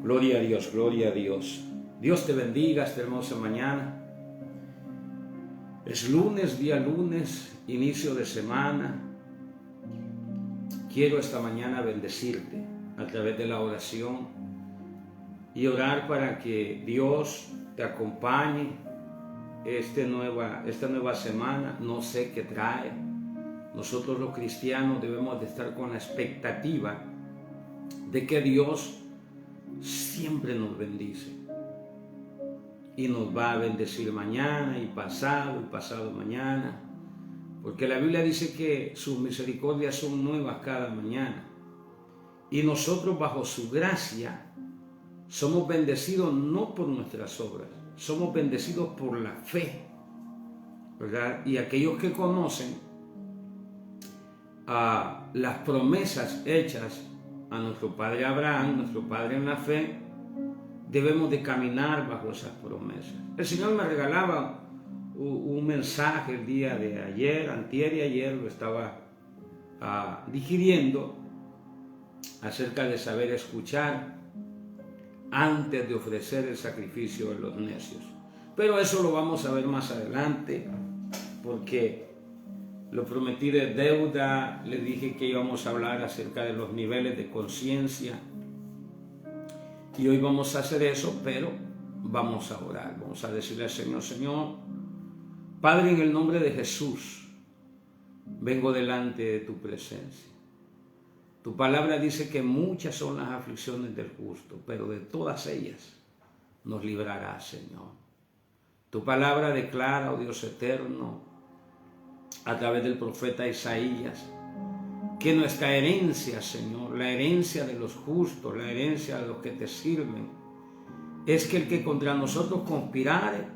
Gloria a Dios, gloria a Dios. Dios te bendiga esta hermosa mañana. Es lunes, día lunes, inicio de semana. Quiero esta mañana bendecirte a través de la oración y orar para que Dios te acompañe esta nueva semana. No sé qué trae. Nosotros los cristianos debemos de estar con la expectativa de que Dios siempre nos bendice y nos va a bendecir mañana y pasado mañana, porque la Biblia dice que sus misericordias son nuevas cada mañana y nosotros bajo su gracia somos bendecidos no por nuestras obras, somos bendecidos por la fe, ¿verdad? Y aquellos que conocen las promesas hechas a nuestro padre Abraham, nuestro padre en la fe, debemos de caminar bajo esas promesas. El Señor me regalaba un mensaje el día de ayer, antier y ayer lo estaba digiriendo acerca de saber escuchar antes de ofrecer el sacrificio de los necios. Pero eso lo vamos a ver más adelante, porque lo prometí de deuda. Le dije que íbamos a hablar acerca de los niveles de conciencia y hoy vamos a hacer eso, pero vamos a orar. Vamos a decirle al Señor: Señor, Padre, en el nombre de Jesús, vengo delante de tu presencia. Tu palabra dice que muchas son las aflicciones del justo, pero de todas ellas nos librarás, Señor. Tu palabra declara, oh Dios eterno, a través del profeta Isaías, que nuestra herencia, Señor, la herencia de los justos, la herencia de los que te sirven, es que el que contra nosotros conspirare,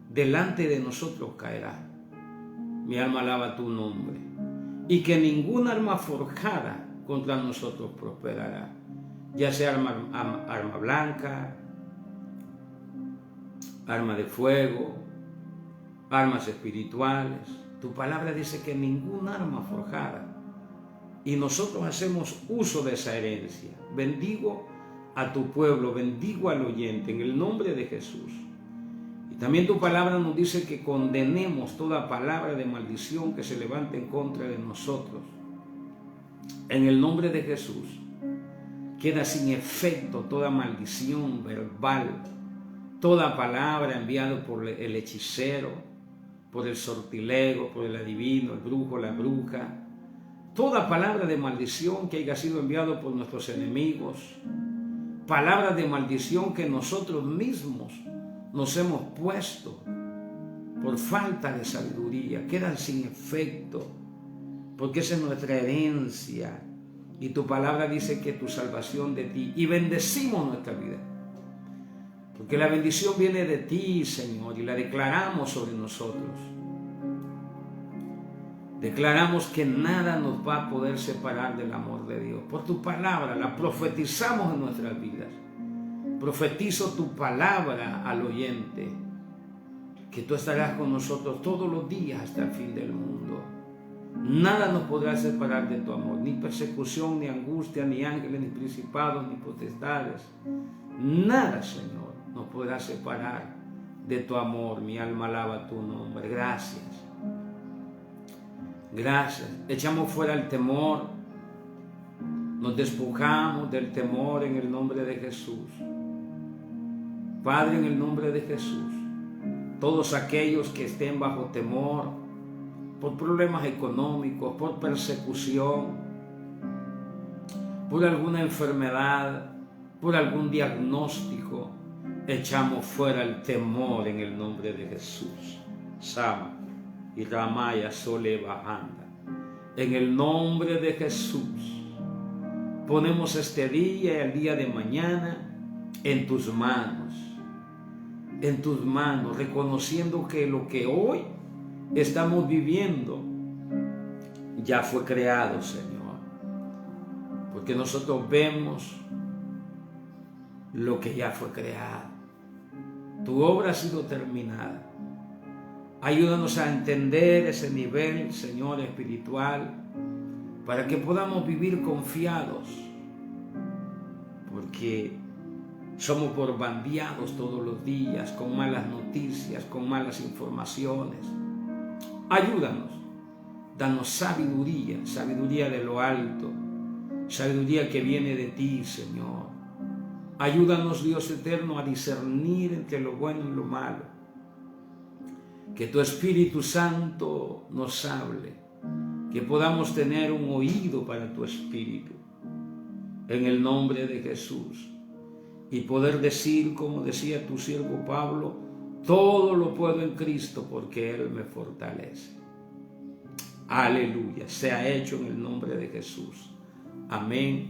delante de nosotros caerá. Mi alma alaba tu nombre. Y que ninguna arma forjada contra nosotros prosperará, ya sea arma blanca, arma de fuego, armas espirituales. Tu palabra dice que ninguna arma forjada, y nosotros hacemos uso de esa herencia. Bendigo a tu pueblo, bendigo al oyente en el nombre de Jesús. Y también tu palabra nos dice que condenemos toda palabra de maldición que se levante en contra de nosotros. En el nombre de Jesús queda sin efecto toda maldición verbal, toda palabra enviada por el hechicero, por el sortilego, por el adivino, el brujo, la bruja, toda palabra de maldición que haya sido enviado por nuestros enemigos, palabras de maldición que nosotros mismos nos hemos puesto por falta de sabiduría, quedan sin efecto, porque esa es nuestra herencia. Y tu palabra dice que tu salvación de ti, y bendecimos nuestra vida, porque la bendición viene de ti, Señor, y la declaramos sobre nosotros. Declaramos que nada nos va a poder separar del amor de Dios. Por tu palabra la profetizamos en nuestras vidas. Profetizo tu palabra al oyente, que tú estarás con nosotros todos los días hasta el fin del mundo. Nada nos podrá separar de tu amor, ni persecución, ni angustia, ni ángeles, ni principados, ni potestades. Nada, Señor, nos podrá separar de tu amor. Mi alma alaba tu nombre. Gracias. Gracias. Echamos fuera el temor. Nos despojamos del temor en el nombre de Jesús. Padre, en el nombre de Jesús, todos aquellos que estén bajo temor, por problemas económicos, por persecución, por alguna enfermedad, por algún diagnóstico, echamos fuera el temor en el nombre de Jesús. Sama y Ramaya Sole Bajanda. En el nombre de Jesús, ponemos este día y el día de mañana en tus manos, reconociendo que lo que hoy estamos viviendo ya fue creado, Señor, porque nosotros vemos lo que ya fue creado. Tu obra ha sido terminada. Ayúdanos a entender ese nivel, Señor, espiritual, para que podamos vivir confiados, porque Somos bombardeados todos los días con malas noticias, con malas informaciones. Ayúdanos, danos sabiduría, sabiduría de lo alto, sabiduría que viene de ti, Señor. Ayúdanos, Dios eterno, a discernir entre lo bueno y lo malo. Que tu Espíritu Santo nos hable, que podamos tener un oído para tu Espíritu, en el nombre de Jesús, y poder decir, como decía tu siervo Pablo, todo lo puedo en Cristo porque Él me fortalece. Aleluya, sea hecho en el nombre de Jesús. Amén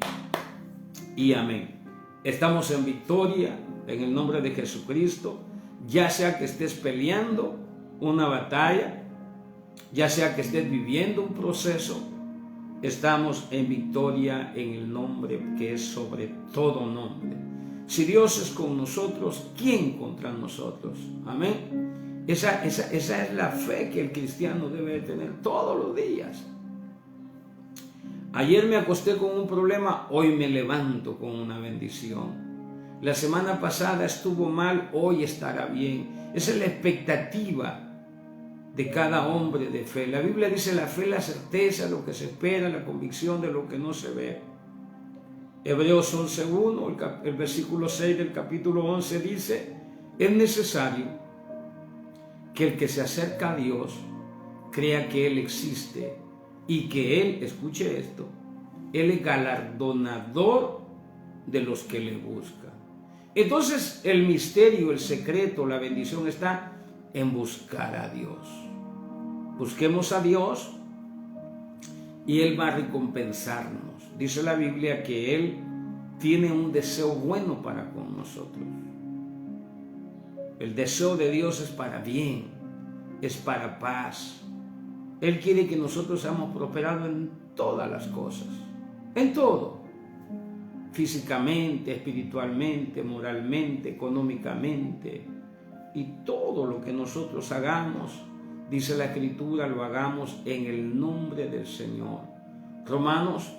y amén. Estamos en victoria en el nombre de Jesucristo, ya sea que estés peleando una batalla, ya sea que estés viviendo un proceso, estamos en victoria en el nombre que es sobre todo nombre. Si Dios es con nosotros, ¿quién contra nosotros? Amén. Esa es la fe que el cristiano debe tener todos los días. Ayer me acosté con un problema, hoy me levanto con una bendición. La semana pasada estuvo mal, hoy estará bien. Esa es la expectativa de cada hombre de fe. La Biblia dice: la fe es la certeza de lo que se espera, la convicción de lo que no se ve. Hebreos 11:1, el versículo 6 del capítulo 11 dice: es necesario que el que se acerca a Dios crea que Él existe y que Él, escuche esto, Él es galardonador de los que le buscan. Entonces el misterio, el secreto, la bendición está en buscar a Dios. Busquemos a Dios y Él va a recompensarnos. Dice la Biblia que Él tiene un deseo bueno para con nosotros. El deseo de Dios es para bien, es para paz. Él quiere que nosotros seamos prosperados en todas las cosas, en todo. Físicamente, espiritualmente, moralmente, económicamente. Y todo lo que nosotros hagamos, dice la Escritura, lo hagamos en el nombre del Señor. Romanos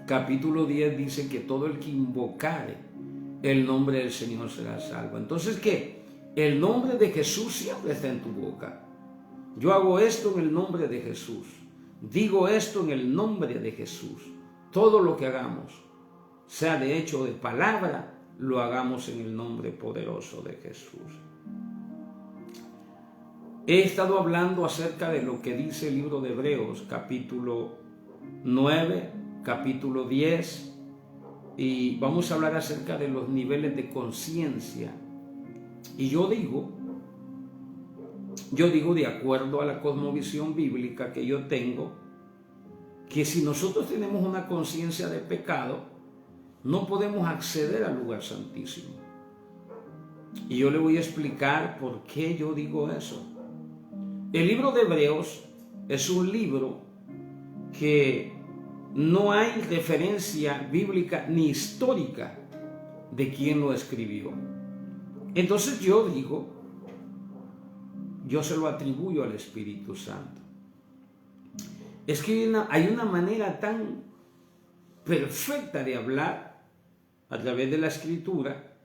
capítulo 10 dice que todo el que invocare el nombre del Señor será salvo. Entonces, ¿qué? El nombre de Jesús siempre está en tu boca. Yo hago esto en el nombre de Jesús. Digo esto en el nombre de Jesús. Todo lo que hagamos, sea de hecho o de palabra, lo hagamos en el nombre poderoso de Jesús. He estado hablando acerca de lo que dice el libro de Hebreos, capítulo 9, capítulo 10, y vamos a hablar acerca de los niveles de conciencia. Y yo digo, de acuerdo a la cosmovisión bíblica que yo tengo, que si nosotros tenemos una conciencia de pecado, no podemos acceder al lugar santísimo. Y yo le voy a explicar por qué yo digo eso. El libro de Hebreos es un libro que no hay referencia bíblica ni histórica de quién lo escribió. Entonces yo digo, yo se lo atribuyo al Espíritu Santo. Es que hay una manera tan perfecta de hablar a través de la Escritura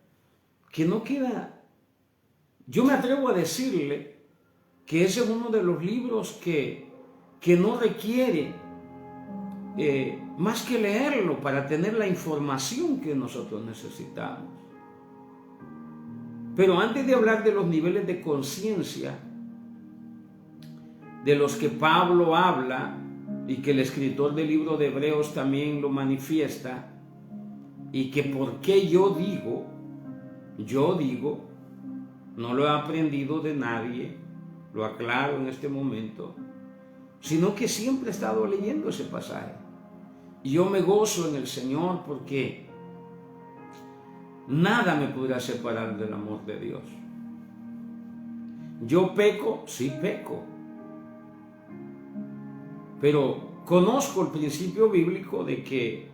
que no queda. Yo me atrevo a decirle que ese es uno de los libros que no requiere más que leerlo para tener la información que nosotros necesitamos. Pero antes de hablar de los niveles de conciencia de los que Pablo habla y que el escritor del libro de Hebreos también lo manifiesta, y que por qué yo digo, no lo he aprendido de nadie, lo aclaro en este momento, sino que siempre he estado leyendo ese pasaje. Y yo me gozo en el Señor porque nada me podrá separar del amor de Dios. Yo peco, sí peco, pero conozco el principio bíblico de que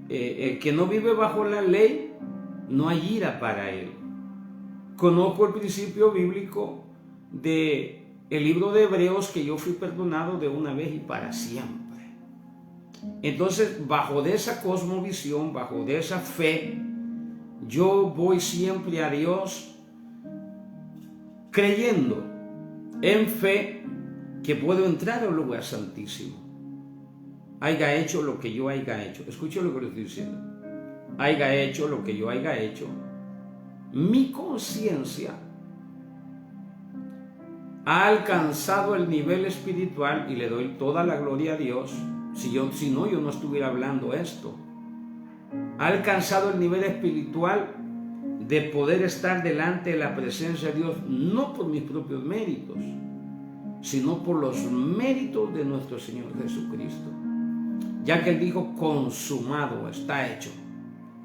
el que no vive bajo la ley, no hay ira para él. Conozco el principio bíblico del libro de Hebreos, que yo fui perdonado de una vez y para siempre. Entonces, bajo de esa cosmovisión, bajo de esa fe, yo voy siempre a Dios creyendo en fe que puedo entrar al lugar santísimo. Haya hecho lo que yo haya hecho. Escuche lo que le estoy diciendo. Haya hecho lo que yo haya hecho. Mi conciencia ha alcanzado el nivel espiritual, y le doy toda la gloria a Dios. Si no, yo no estuviera hablando esto. Ha alcanzado el nivel espiritual de poder estar delante de la presencia de Dios, no por mis propios méritos, sino por los méritos de nuestro Señor Jesucristo. Ya que Él dijo, consumado, está hecho,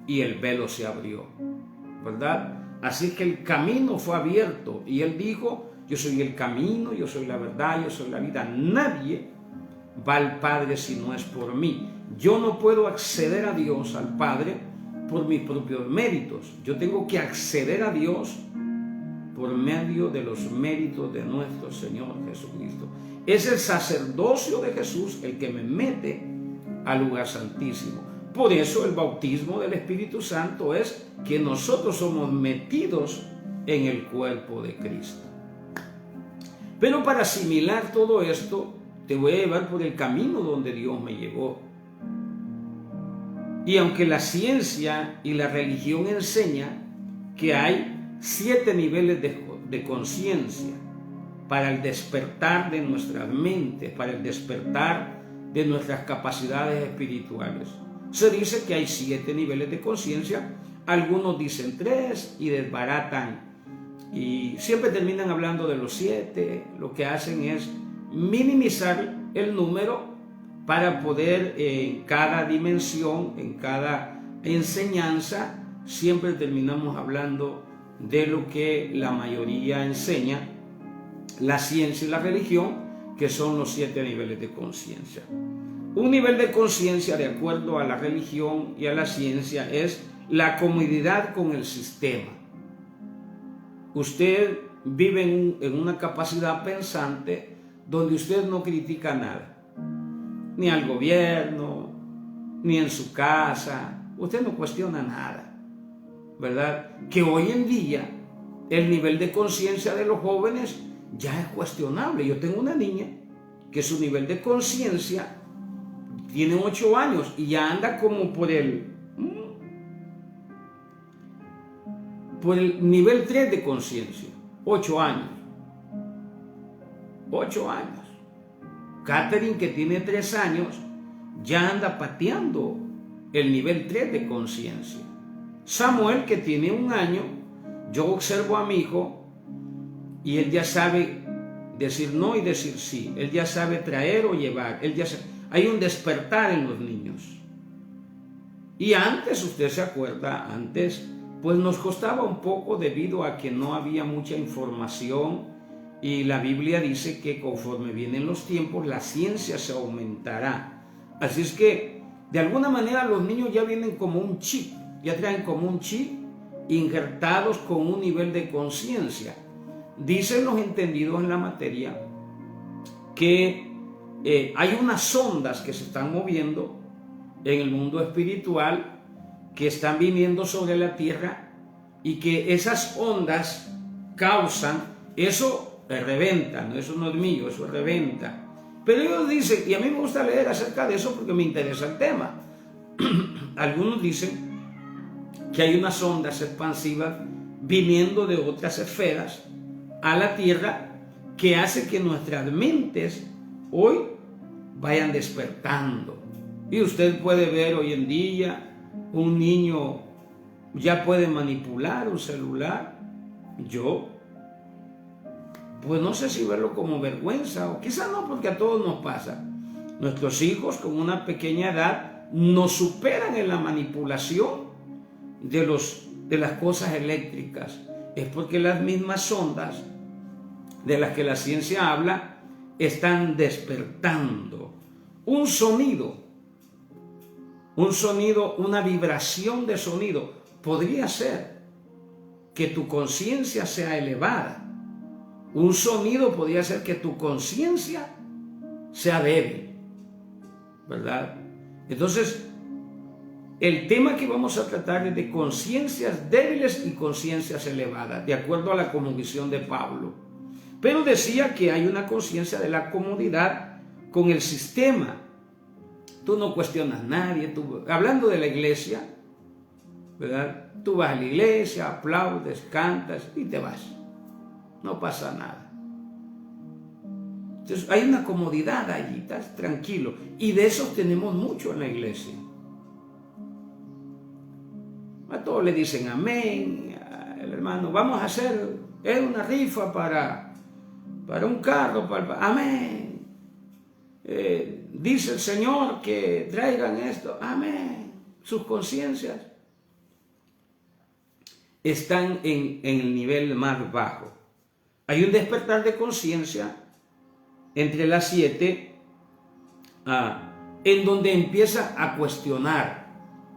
y el velo se abrió, ¿verdad? Así que el camino fue abierto, y Él dijo, yo soy el camino, yo soy la verdad, yo soy la vida. Nadie va al Padre si no es por mí. Yo no puedo acceder a Dios, al Padre, por mis propios méritos. Yo tengo que acceder a Dios por medio de los méritos de nuestro Señor Jesucristo. Es el sacerdocio de Jesús el que me mete al lugar santísimo. Por eso el bautismo del Espíritu Santo es que nosotros somos metidos en el cuerpo de Cristo. Pero para asimilar todo esto, te voy a llevar por el camino donde Dios me llevó. Y aunque la ciencia y la religión enseñan que hay 7 niveles de conciencia para el despertar de nuestras mentes, para el despertar de nuestras capacidades espirituales, se dice que hay 7 niveles de conciencia. Algunos dicen 3 y desbaratan y siempre terminan hablando de los 7. Lo que hacen es minimizar el número para poder en cada dimensión, en cada enseñanza, siempre terminamos hablando de lo que la mayoría enseña, la ciencia y la religión, que son los 7 niveles de conciencia. Un nivel de conciencia, de acuerdo a la religión y a la ciencia, es la comodidad con el sistema. Usted vive en una capacidad pensante donde usted no critica nada, ni al gobierno, ni en su casa. Usted no cuestiona nada, ¿verdad? Que hoy en día el nivel de conciencia de los jóvenes ya es cuestionable. Yo tengo una niña que su nivel de conciencia tiene 8 años y ya anda como por el nivel 3 de conciencia. 8 años. 8 años. Catherine, que tiene 3 años, ya anda pateando el nivel 3 de conciencia. Samuel, que tiene 1 año, yo observo a mi hijo y él ya sabe decir no y decir sí. Él ya sabe traer o llevar. Hay un despertar en los niños. Y antes, usted se acuerda, antes pues nos costaba un poco debido a que no había mucha información. Y la Biblia dice que conforme vienen los tiempos, la ciencia se aumentará. Así es que, de alguna manera, los niños ya vienen como un chip, ya traen como un chip injertados con un nivel de conciencia. Dicen los entendidos en la materia que hay unas ondas que se están moviendo en el mundo espiritual, que están viniendo sobre la tierra, y que esas ondas causan eso. Reventa, no, eso no es mío, eso reventa. Pero ellos dicen, y a mí me gusta leer acerca de eso porque me interesa el tema. Algunos dicen que hay unas ondas expansivas viniendo de otras esferas a la tierra que hace que nuestras mentes hoy vayan despertando. Y usted puede ver hoy en día un niño ya puede manipular un celular. Yo pues no sé si verlo como vergüenza, o quizá no, porque a todos nos pasa. Nuestros hijos con una pequeña edad nos superan en la manipulación de las cosas eléctricas. Es porque las mismas ondas de las que la ciencia habla están despertando. Un sonido, una vibración de sonido podría ser que tu conciencia sea elevada. Un sonido podría hacer que tu conciencia sea débil, ¿verdad? Entonces, el tema que vamos a tratar es de conciencias débiles y conciencias elevadas, de acuerdo a la cosmovisión de Pablo. Pero decía que hay una conciencia de la comodidad con el sistema. Tú no cuestionas a nadie. Hablando de la iglesia, ¿verdad? Tú vas a la iglesia, aplaudes, cantas y te vas. No pasa nada. Entonces hay una comodidad allí, estás tranquilo. Y de eso tenemos mucho en la iglesia. A todos le dicen amén. El hermano, vamos a hacer una rifa para un carro. Amén. Dice el Señor que traigan esto. Amén. Sus conciencias están en el nivel más bajo. Hay un despertar de conciencia entre las 7 en donde empieza a cuestionar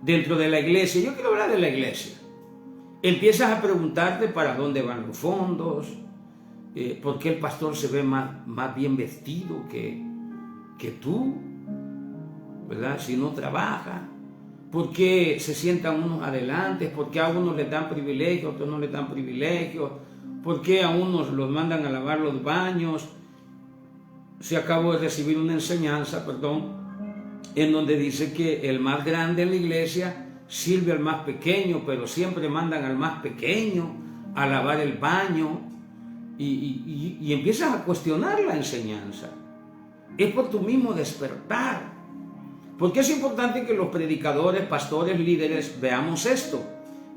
dentro de la iglesia. Yo quiero hablar de la iglesia. Empiezas a preguntarte para dónde van los fondos, por qué el pastor se ve más bien vestido que tú, ¿verdad? Si no trabaja, por qué se sientan unos adelante, por qué a unos les dan privilegios, a otros no les dan privilegios, por qué a unos los mandan a lavar los baños. Se acabó de recibir una enseñanza, en donde dice que el más grande en la iglesia sirve al más pequeño, pero siempre mandan al más pequeño a lavar el baño y empiezas a cuestionar la enseñanza. Es por tu mismo despertar. Porque es importante que los predicadores, pastores, líderes veamos esto.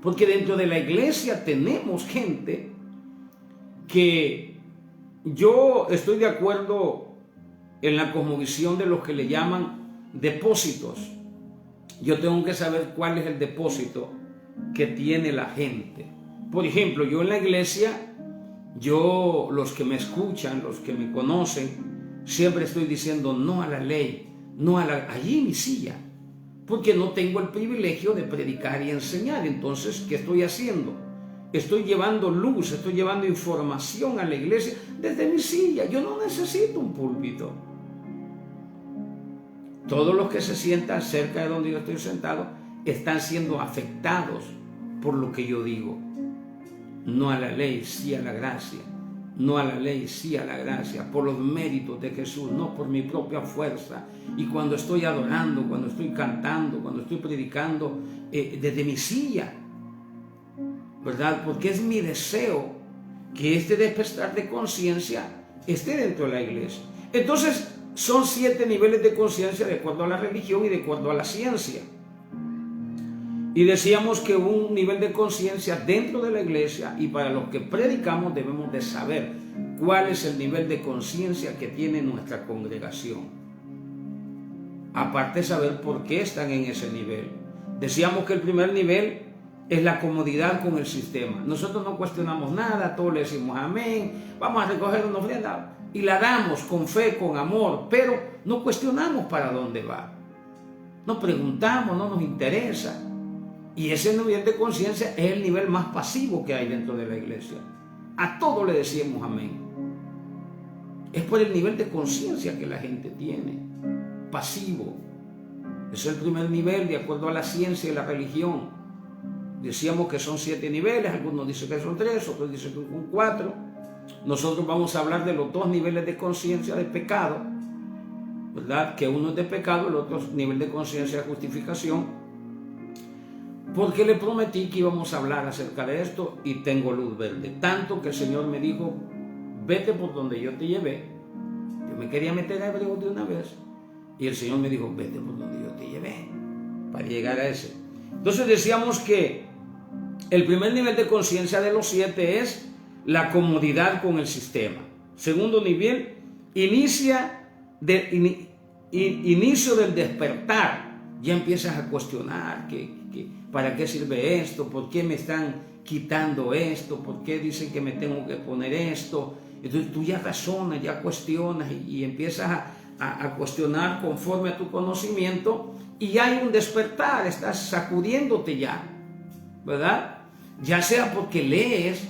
Porque dentro de la iglesia tenemos gente que yo estoy de acuerdo en la cosmovisión de los que le llaman depósitos. Yo tengo que saber cuál es el depósito que tiene la gente. Por ejemplo, yo en la iglesia, los que me escuchan, los que me conocen, siempre estoy diciendo no a la ley, no a allí mi silla, porque no tengo el privilegio de predicar y enseñar. Entonces, ¿qué estoy haciendo? Estoy llevando luz, estoy llevando información a la iglesia desde mi silla. Yo no necesito un púlpito. Todos los que se sientan cerca de donde yo estoy sentado están siendo afectados por lo que yo digo. No a la ley, sí a la gracia. No a la ley, sí a la gracia. Por los méritos de Jesús, no por mi propia fuerza. Y cuando estoy adorando, cuando estoy cantando, cuando estoy predicando, desde mi silla, ¿verdad? Porque es mi deseo que este despertar de conciencia esté dentro de la iglesia. Entonces, son 7 niveles de conciencia de acuerdo a la religión y de acuerdo a la ciencia. Y decíamos que un nivel de conciencia dentro de la iglesia, y para los que predicamos debemos de saber cuál es el nivel de conciencia que tiene nuestra congregación. Aparte de saber por qué están en ese nivel. Decíamos que el primer nivel es la comodidad con el sistema. Nosotros no cuestionamos nada, todos le decimos amén, vamos a recoger una ofrenda y la damos con fe, con amor, pero no cuestionamos para dónde va. No preguntamos, no nos interesa. Y ese nivel de conciencia es el nivel más pasivo que hay dentro de la iglesia. A todo le decimos amén. Es por el nivel de conciencia que la gente tiene. Pasivo. Es el primer nivel de acuerdo a la ciencia y la religión. Decíamos que son 7 niveles, algunos dicen que son 3, otros dicen que son 4. Nosotros vamos a hablar de los 2 niveles de conciencia de pecado, ¿verdad? Que uno es de pecado, el otro es nivel de conciencia de justificación. Porque le prometí que íbamos a hablar acerca de esto y tengo luz verde. Tanto que el Señor me dijo, vete por donde yo te llevé. Yo me quería meter a Hebreos de una vez. Y el Señor me dijo, vete por donde yo te llevé. Para llegar a ese. Entonces decíamos que el primer nivel de conciencia de los 7 es la comodidad con el sistema. Segundo nivel, inicio del despertar. Ya empiezas a cuestionar ¿para qué sirve esto? ¿Por qué me están quitando esto? ¿Por qué dicen que me tengo que poner esto? Entonces tú ya razonas, ya cuestionas y empiezas a cuestionar conforme a tu conocimiento y hay un despertar, estás sacudiéndote ya, ¿verdad? Ya sea porque lees,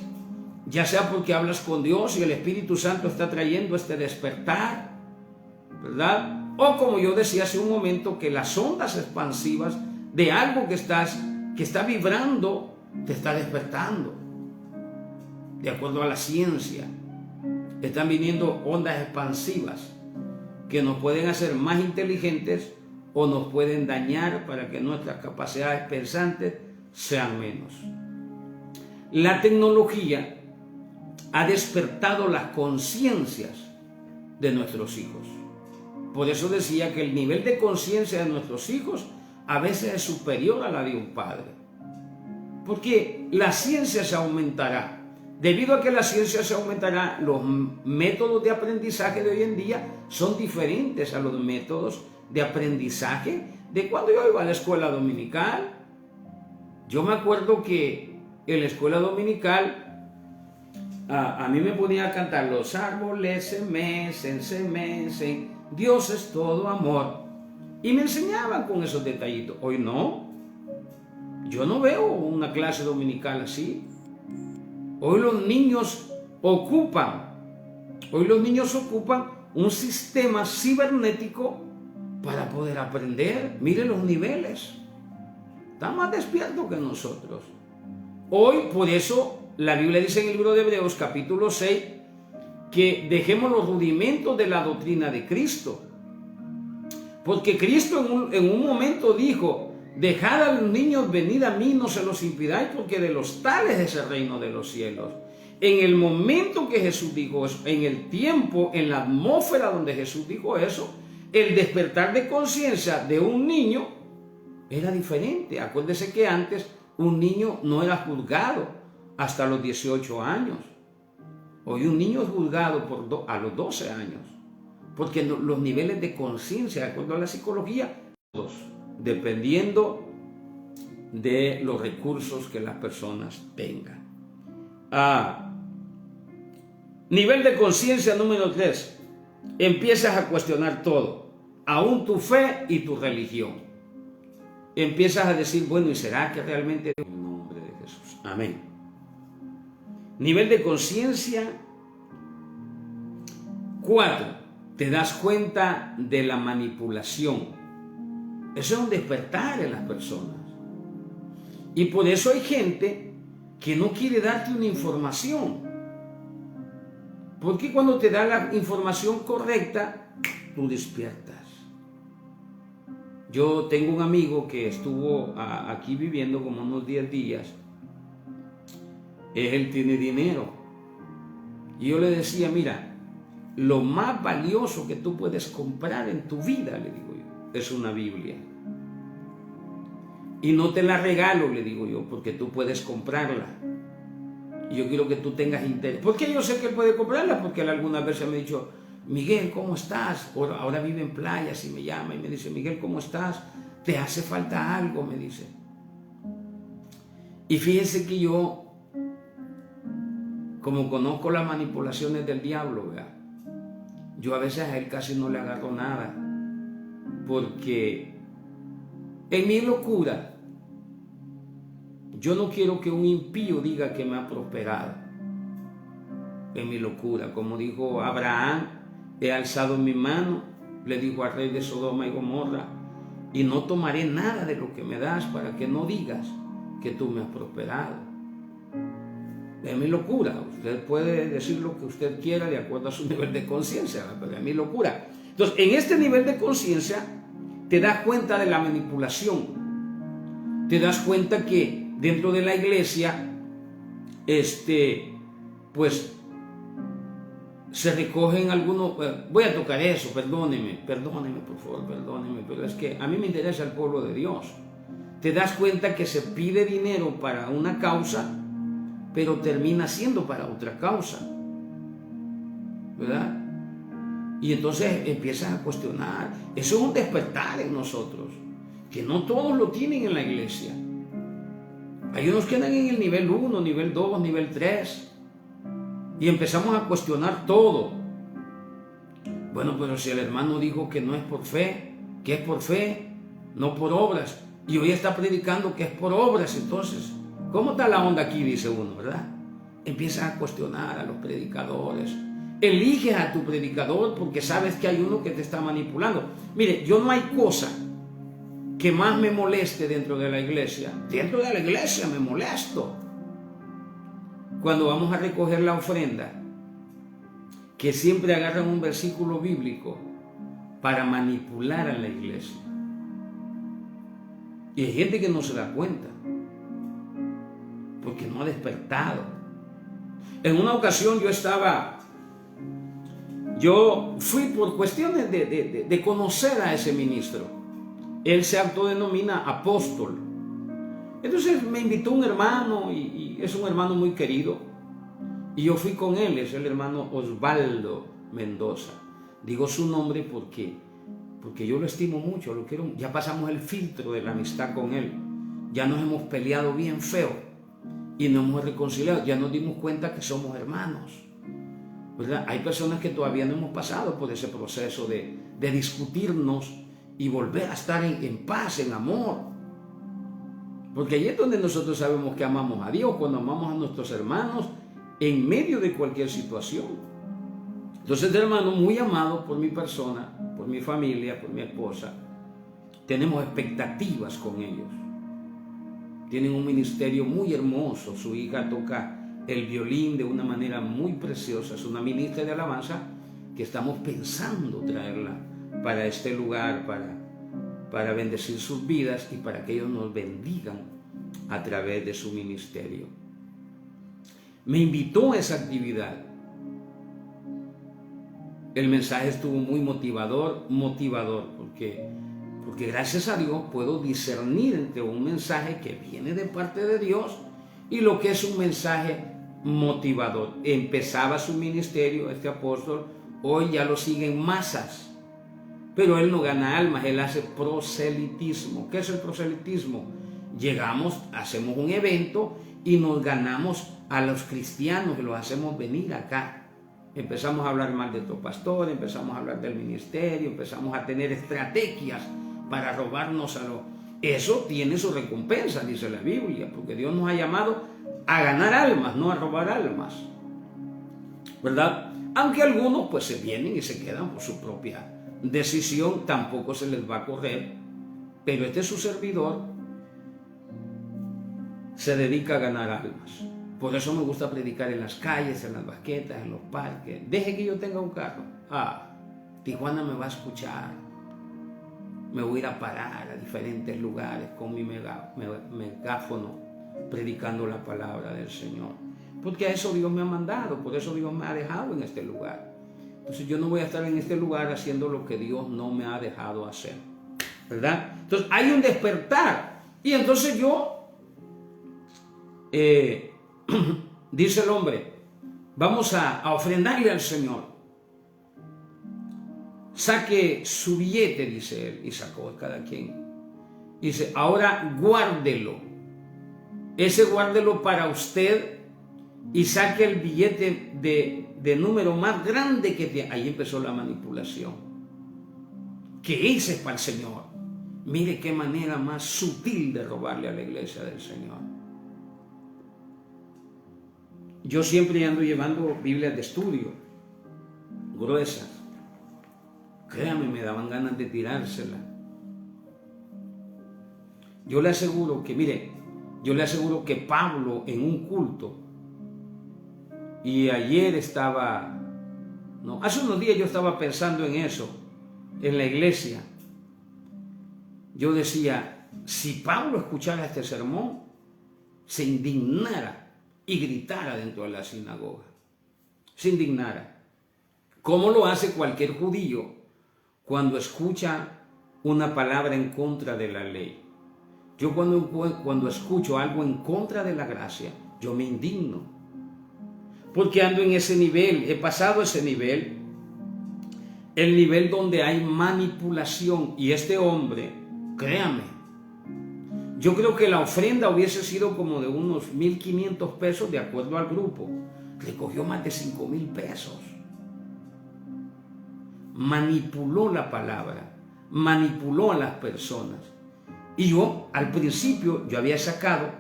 ya sea porque hablas con Dios y el Espíritu Santo está trayendo este despertar, ¿verdad? O como yo decía hace un momento, que las ondas expansivas de algo que está vibrando, te está despertando. De acuerdo a la ciencia, están viniendo ondas expansivas que nos pueden hacer más inteligentes o nos pueden dañar para que nuestras capacidades pensantes sean menos. La tecnología ha despertado las conciencias de nuestros hijos. Por eso decía que el nivel de conciencia de nuestros hijos a veces es superior a la de un padre. Porque la ciencia se aumentará. Debido a que la ciencia se aumentará, los métodos de aprendizaje de hoy en día son diferentes a los métodos de aprendizaje de cuando yo iba a la escuela dominical. Yo me acuerdo que en la escuela dominical a mí me ponía a cantar: los árboles se mecen, Dios es todo amor. Y me enseñaban con esos detallitos. Hoy no. Yo no veo una clase dominical así. Hoy los niños ocupan un sistema cibernético para poder aprender. Mire los niveles. Están más despiertos que nosotros. Hoy, por eso, la Biblia dice en el libro de Hebreos, capítulo 6, que dejemos los rudimentos de la doctrina de Cristo. Porque Cristo en un momento dijo: dejad a los niños, venid a mí, no se los impidáis, porque de los tales es el reino de los cielos. En el momento que Jesús dijo eso, en el tiempo, en la atmósfera donde Jesús dijo eso, el despertar de conciencia de un niño era diferente. Acuérdese que antes un niño no era juzgado hasta los 18 años. Hoy un niño es juzgado a los 12 años, porque los niveles de conciencia, de acuerdo a la psicología, dependiendo de los recursos que las personas tengan. Nivel de conciencia número 3. Empiezas a cuestionar todo, aún tu fe y tu religión. Empiezas a decir: bueno, ¿y será que realmente? En el nombre de Jesús. Amén. Nivel de conciencia 4. Te das cuenta de la manipulación. Eso es un despertar en las personas. Y por eso hay gente que no quiere darte una información. Porque cuando te da la información correcta, tú despiertas. Yo tengo un amigo que estuvo aquí viviendo como unos 10 días. Él tiene dinero. Y yo le decía: mira, lo más valioso que tú puedes comprar en tu vida, le digo yo, es una Biblia. Y no te la regalo, le digo yo, porque tú puedes comprarla. Y yo quiero que tú tengas interés. ¿Por qué yo sé que él puede comprarla? Porque él algunas veces me ha dicho: Miguel, ¿cómo estás? Ahora vive en playas y me llama y me dice: Miguel, ¿cómo estás? ¿Te hace falta algo? Me dice. Y fíjense que yo, como conozco las manipulaciones del diablo, ¿verdad?, yo a veces a él casi no le agarro nada, porque en mi locura yo no quiero que un impío diga que me ha prosperado. En mi locura, como dijo Abraham: he alzado mi mano, le dijo al rey de Sodoma y Gomorra, y no tomaré nada de lo que me das para que no digas que tú me has prosperado. Es mi locura. Usted puede decir lo que usted quiera de acuerdo a su nivel de conciencia, pero es mi locura. Entonces, en este nivel de conciencia te das cuenta de la manipulación. Te das cuenta que dentro de la iglesia, pues se recogen algunos. Voy a tocar eso, perdóneme por favor, perdóneme, pero es que a mí me interesa el pueblo de Dios. Te das cuenta que se pide dinero para una causa, pero termina siendo para otra causa, ¿verdad? Y entonces empiezas a cuestionar. Eso es un despertar en nosotros, que no todos lo tienen en la iglesia. Hay unos que andan en el nivel 1, nivel 2, nivel 3, y empezamos a cuestionar todo. Bueno, pero si el hermano dijo que no es por fe, que es por fe, no por obras, y hoy está predicando que es por obras, entonces, ¿cómo está la onda aquí?, dice uno, ¿verdad? Empiezas a cuestionar a los predicadores. Eliges a tu predicador porque sabes que hay uno que te está manipulando. Mire, yo no hay cosa que más me moleste dentro de la iglesia. Dentro de la iglesia me molesto. Cuando vamos a recoger la ofrenda, que siempre agarran un versículo bíblico para manipular a la iglesia. Y hay gente que no se da cuenta, porque no ha despertado. En una ocasión yo fui por cuestiones de conocer a ese ministro. Él se autodenomina apóstol. Entonces me invitó un hermano y es un hermano muy querido. Y yo fui con él, es el hermano Osvaldo Mendoza. Digo su nombre porque yo lo estimo mucho, lo quiero. Ya pasamos el filtro de la amistad con él. Ya nos hemos peleado bien feo y nos hemos reconciliado. Ya nos dimos cuenta que somos hermanos, ¿verdad? Hay personas que todavía no hemos pasado por ese proceso de discutirnos y volver a estar en paz, en amor. Porque ahí es donde nosotros sabemos que amamos a Dios, cuando amamos a nuestros hermanos en medio de cualquier situación. Entonces, hermano, muy amado por mi persona, por mi familia, por mi esposa, tenemos expectativas con ellos. Tienen un ministerio muy hermoso. Su hija toca el violín de una manera muy preciosa. Es una ministra de alabanza que estamos pensando traerla para este lugar, para bendecir sus vidas y para que ellos nos bendigan a través de su ministerio. Me invitó a esa actividad. El mensaje estuvo muy motivador, porque gracias a Dios puedo discernir entre un mensaje que viene de parte de Dios y lo que es un mensaje motivador. Empezaba su ministerio, este apóstol, hoy ya lo siguen masas, pero él no gana almas, él hace proselitismo. ¿Qué es el proselitismo? Llegamos, hacemos un evento y nos ganamos a los cristianos y los hacemos venir acá. Empezamos a hablar mal de tu pastor, empezamos a hablar del ministerio, empezamos a tener estrategias para robarnos a los... Eso tiene su recompensa, dice la Biblia, porque Dios nos ha llamado a ganar almas, no a robar almas, ¿verdad? Aunque algunos pues se vienen y se quedan por su propia decisión, tampoco se les va a correr, pero este su servidor se dedica a ganar almas. Por eso me gusta predicar en las calles, en las banquetas, en los parques. Deje que yo tenga un carro. Tijuana me va a escuchar. Me voy a ir a parar a diferentes lugares con mi megáfono, predicando la palabra del Señor. Porque a eso Dios me ha mandado, por eso Dios me ha dejado en este lugar. Entonces yo no voy a estar en este lugar haciendo lo que Dios no me ha dejado hacer, ¿verdad? Entonces hay un despertar. Y entonces dice el hombre, vamos a ofrendarle al Señor. Saque su billete, dice él, y sacó cada quien. Dice, ahora guárdelo. Ese guárdelo para usted y saque el billete de número más grande que tiene. Ahí empezó la manipulación. Que ese es para el Señor. Mire qué manera más sutil de robarle a la iglesia del Señor. Yo siempre ando llevando Biblias de estudio, gruesas. Créame, me daban ganas de tirársela. Yo le aseguro que Pablo en un culto, y ayer hace unos días yo estaba pensando en eso, en la iglesia. Yo decía, si Pablo escuchara este sermón, se indignara y gritara dentro de la sinagoga. Se indignara. ¿Cómo lo hace cualquier judío cuando escucha una palabra en contra de la ley? Yo cuando escucho algo en contra de la gracia, yo me indigno. Porque ando en ese nivel, he pasado ese nivel, el nivel donde hay manipulación. Y este hombre, créame, yo creo que la ofrenda hubiese sido como de unos 1,500 pesos de acuerdo al grupo. Recogió más de 5,000 pesos. Manipuló la palabra, manipuló a las personas. Y yo, al principio, yo había sacado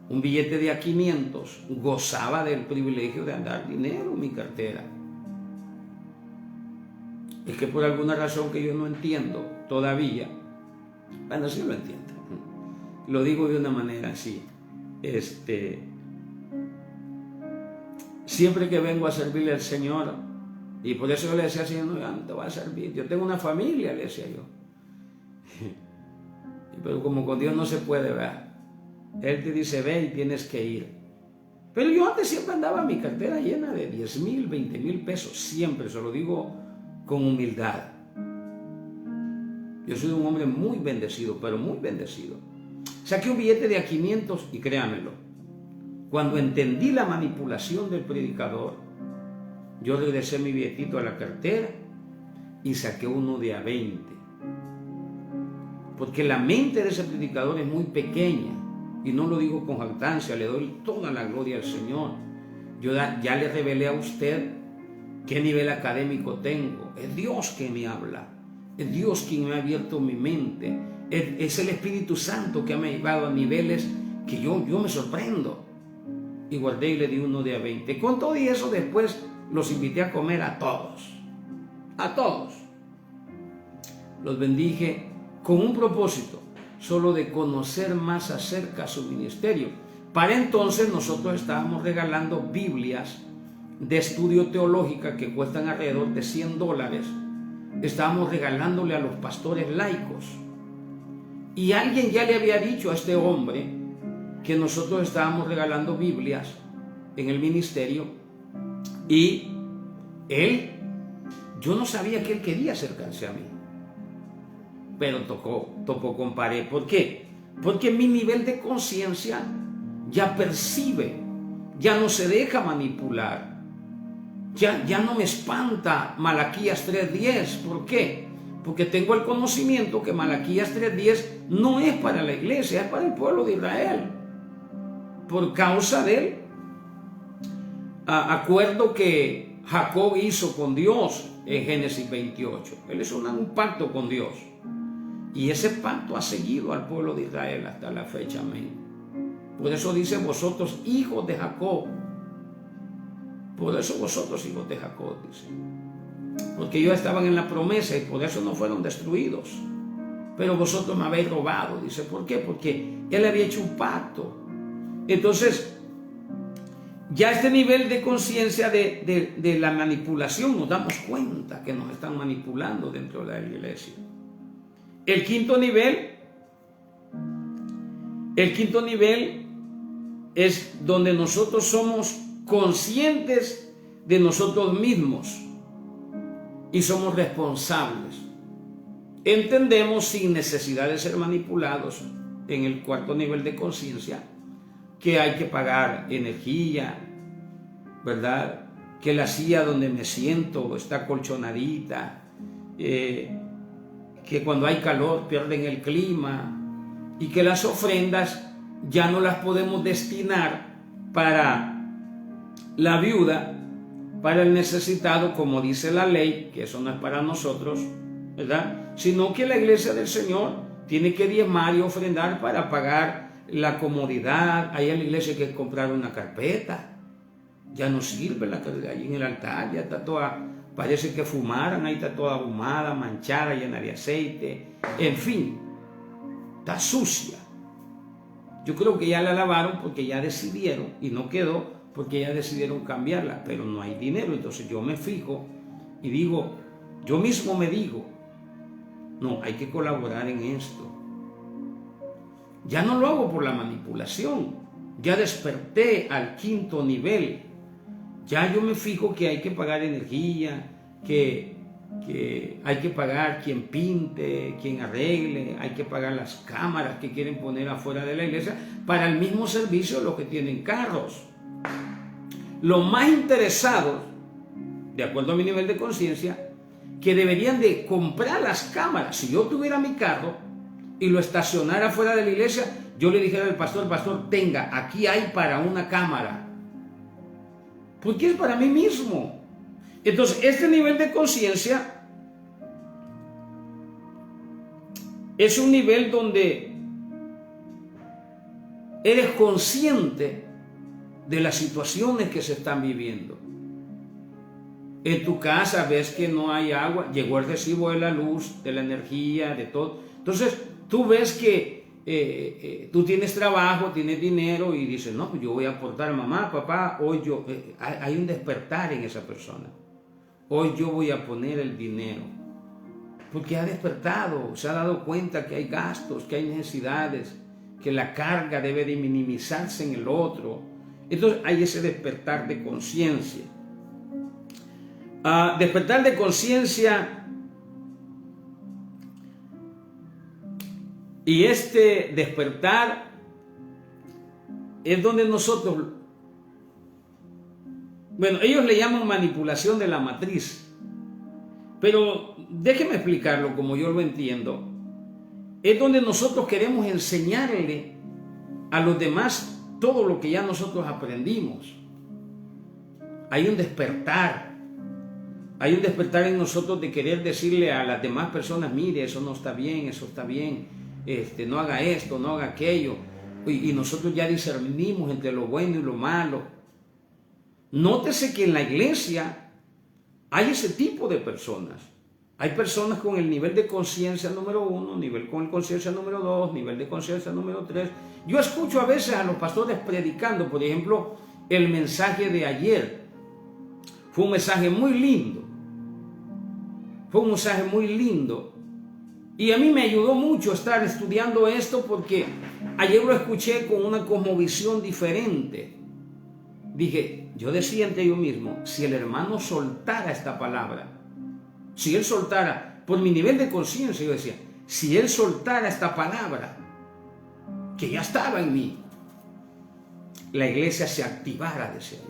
un billete de a 500, gozaba del privilegio de andar dinero en mi cartera. Es que por alguna razón que yo no entiendo todavía, Bueno, sí lo entiendo. Lo digo de una manera así. Siempre que vengo a servirle al Señor, y por eso yo le decía al Señor, no, ya no te voy a servir. Yo tengo una familia, le decía yo. Pero como con Dios no se puede, ver. Él te dice, ve y tienes que ir. Pero yo antes siempre andaba mi cartera llena de 10,000, 20,000 pesos. Siempre, se lo digo con humildad. Yo soy un hombre muy bendecido, pero muy bendecido. Saqué un billete de a 500 y créanmelo, cuando entendí la manipulación del predicador, yo regresé mi billetito a la cartera y saqué uno de a 20. Porque la mente de ese predicador es muy pequeña, y no lo digo con jactancia, le doy toda la gloria al Señor. Yo ya le revelé a usted qué nivel académico tengo. Es Dios quien me habla, es Dios quien me ha abierto mi mente, es el Espíritu Santo que me ha llevado a niveles que yo me sorprendo. Y guardé y le di uno de a 20. Con todo y eso, después los invité a comer a todos. A todos. Los bendije con un propósito, solo de conocer más acerca de su ministerio. Para entonces nosotros estábamos regalando Biblias de estudio teológica que cuestan alrededor de $100. Estábamos regalándole a los pastores laicos. Y alguien ya le había dicho a este hombre que nosotros estábamos regalando Biblias en el ministerio, y yo no sabía que él quería acercarse a mí, pero tocó con pared. ¿Por qué? Porque mi nivel de conciencia ya percibe, ya no se deja manipular, ya no me espanta Malaquías 3:10. ¿Por qué? Porque tengo el conocimiento que Malaquías 3:10 no es para la iglesia, es para el pueblo de Israel, por causa del acuerdo que Jacob hizo con Dios en Génesis 28. Él hizo un pacto con Dios, y ese pacto ha seguido al pueblo de Israel hasta la fecha. Amén. Por eso dice, vosotros hijos de Jacob. Por eso vosotros hijos de Jacob, dice. Porque ellos estaban en la promesa y por eso no fueron destruidos. Pero vosotros me habéis robado, dice. ¿Por qué? Porque él había hecho un pacto. Entonces, ya este nivel de conciencia de la manipulación, nos damos cuenta que nos están manipulando dentro de la iglesia. El quinto nivel es donde nosotros somos conscientes de nosotros mismos y somos responsables. Entendemos, sin necesidad de ser manipulados, en el cuarto nivel de conciencia, que hay que pagar energía, ¿verdad? Que la silla donde me siento está colchonadita, que cuando hay calor pierden el clima, y que las ofrendas ya no las podemos destinar para la viuda, para el necesitado, como dice la ley, que eso no es para nosotros, ¿verdad? Sino que la iglesia del Señor tiene que diezmar y ofrendar para pagar la comodidad. Ahí en la iglesia hay que comprar una carpeta, ya no sirve la carpeta, ahí en el altar ya está toda, parece que fumaran, ahí está toda ahumada, manchada, llena de aceite, en fin, está sucia. Yo creo que ya la lavaron porque ya decidieron, y no quedó porque ya decidieron cambiarla, pero no hay dinero. Entonces yo me fijo y digo, yo mismo me digo, no, hay que colaborar en esto. Ya no lo hago por la manipulación, ya desperté al quinto nivel. Ya yo me fijo que hay que pagar energía, que hay que pagar quien pinte, quien arregle, hay que pagar las cámaras que quieren poner afuera de la iglesia para el mismo servicio los que tienen carros. Los más interesados, de acuerdo a mi nivel de conciencia, que deberían de comprar las cámaras. Si yo tuviera mi carro y lo estacionara fuera de la iglesia, yo le dijera al pastor, tenga, aquí hay para una cámara, porque es para mí mismo. Entonces, este nivel de conciencia es un nivel donde eres consciente de las situaciones que se están viviendo. En tu casa ves que no hay agua, llegó el recibo de la luz, de la energía, de todo. Entonces, tú ves que tú tienes trabajo, tienes dinero y dices, no, pues yo voy a aportar, mamá, papá, hoy yo, hay un despertar en esa persona. Hoy yo voy a poner el dinero. Porque ha despertado, se ha dado cuenta que hay gastos, que hay necesidades, que la carga debe de minimizarse en el otro. Entonces hay ese despertar de conciencia. Despertar de conciencia. Y este despertar es donde nosotros, bueno, ellos le llaman manipulación de la matriz, pero déjeme explicarlo como yo lo entiendo. Es donde nosotros queremos enseñarle a los demás todo lo que ya nosotros aprendimos. Hay un despertar en nosotros de querer decirle a las demás personas, mire, eso no está bien, eso está bien, no haga esto, no haga aquello. Y nosotros ya discernimos entre lo bueno y lo malo. Nótese que en la iglesia hay ese tipo de personas. Hay personas con el nivel de conciencia número 1, nivel con conciencia número 2, nivel de conciencia número 3. Yo escucho a veces a los pastores predicando, por ejemplo, el mensaje de ayer. Fue un mensaje muy lindo. Y a mí me ayudó mucho estar estudiando esto porque ayer lo escuché con una cosmovisión diferente. Yo decía entre yo mismo, si el hermano soltara esta palabra, si él soltara, por mi nivel de conciencia, yo decía, si él soltara esta palabra, que ya estaba en mí, la iglesia se activara de serio.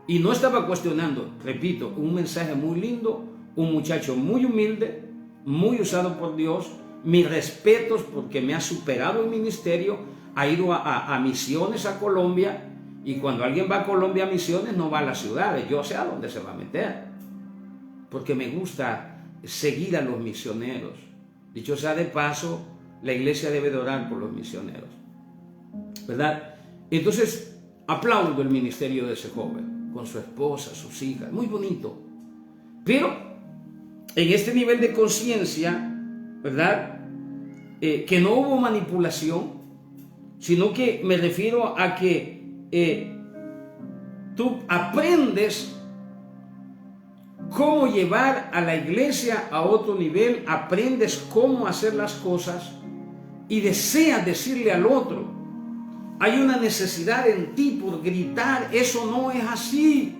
Y no estaba cuestionando, repito, un mensaje muy lindo, un muchacho muy humilde, muy usado por Dios, mis respetos porque me ha superado el ministerio, ha ido a misiones a Colombia, y cuando alguien va a Colombia a misiones no va a las ciudades, yo sé a dónde se va a meter, porque me gusta seguir a los misioneros. Dicho sea de paso, la iglesia debe de orar por los misioneros, ¿verdad? Entonces, aplaudo el ministerio de ese joven, con su esposa, sus hijas, muy bonito. Pero, en este nivel de conciencia, ¿verdad? Que no hubo manipulación, sino que me refiero a que tú aprendes cómo llevar a la iglesia a otro nivel, aprendes cómo hacer las cosas y deseas decirle al otro, hay una necesidad en ti por gritar, eso no es así,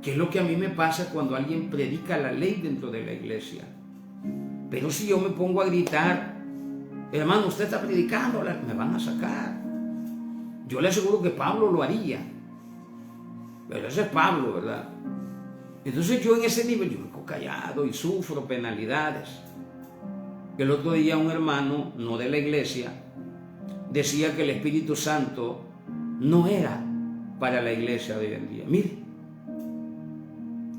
que es lo que a mí me pasa cuando alguien predica la ley dentro de la iglesia. Pero si yo me pongo a gritar, hermano, usted está predicando, me van a sacar. Yo le aseguro que Pablo lo haría, pero ese es Pablo, ¿verdad? Entonces yo en ese nivel, yo me quedo callado y sufro penalidades. El otro día un hermano, no de la iglesia, decía que el Espíritu Santo no era para la iglesia de hoy en día. Mire,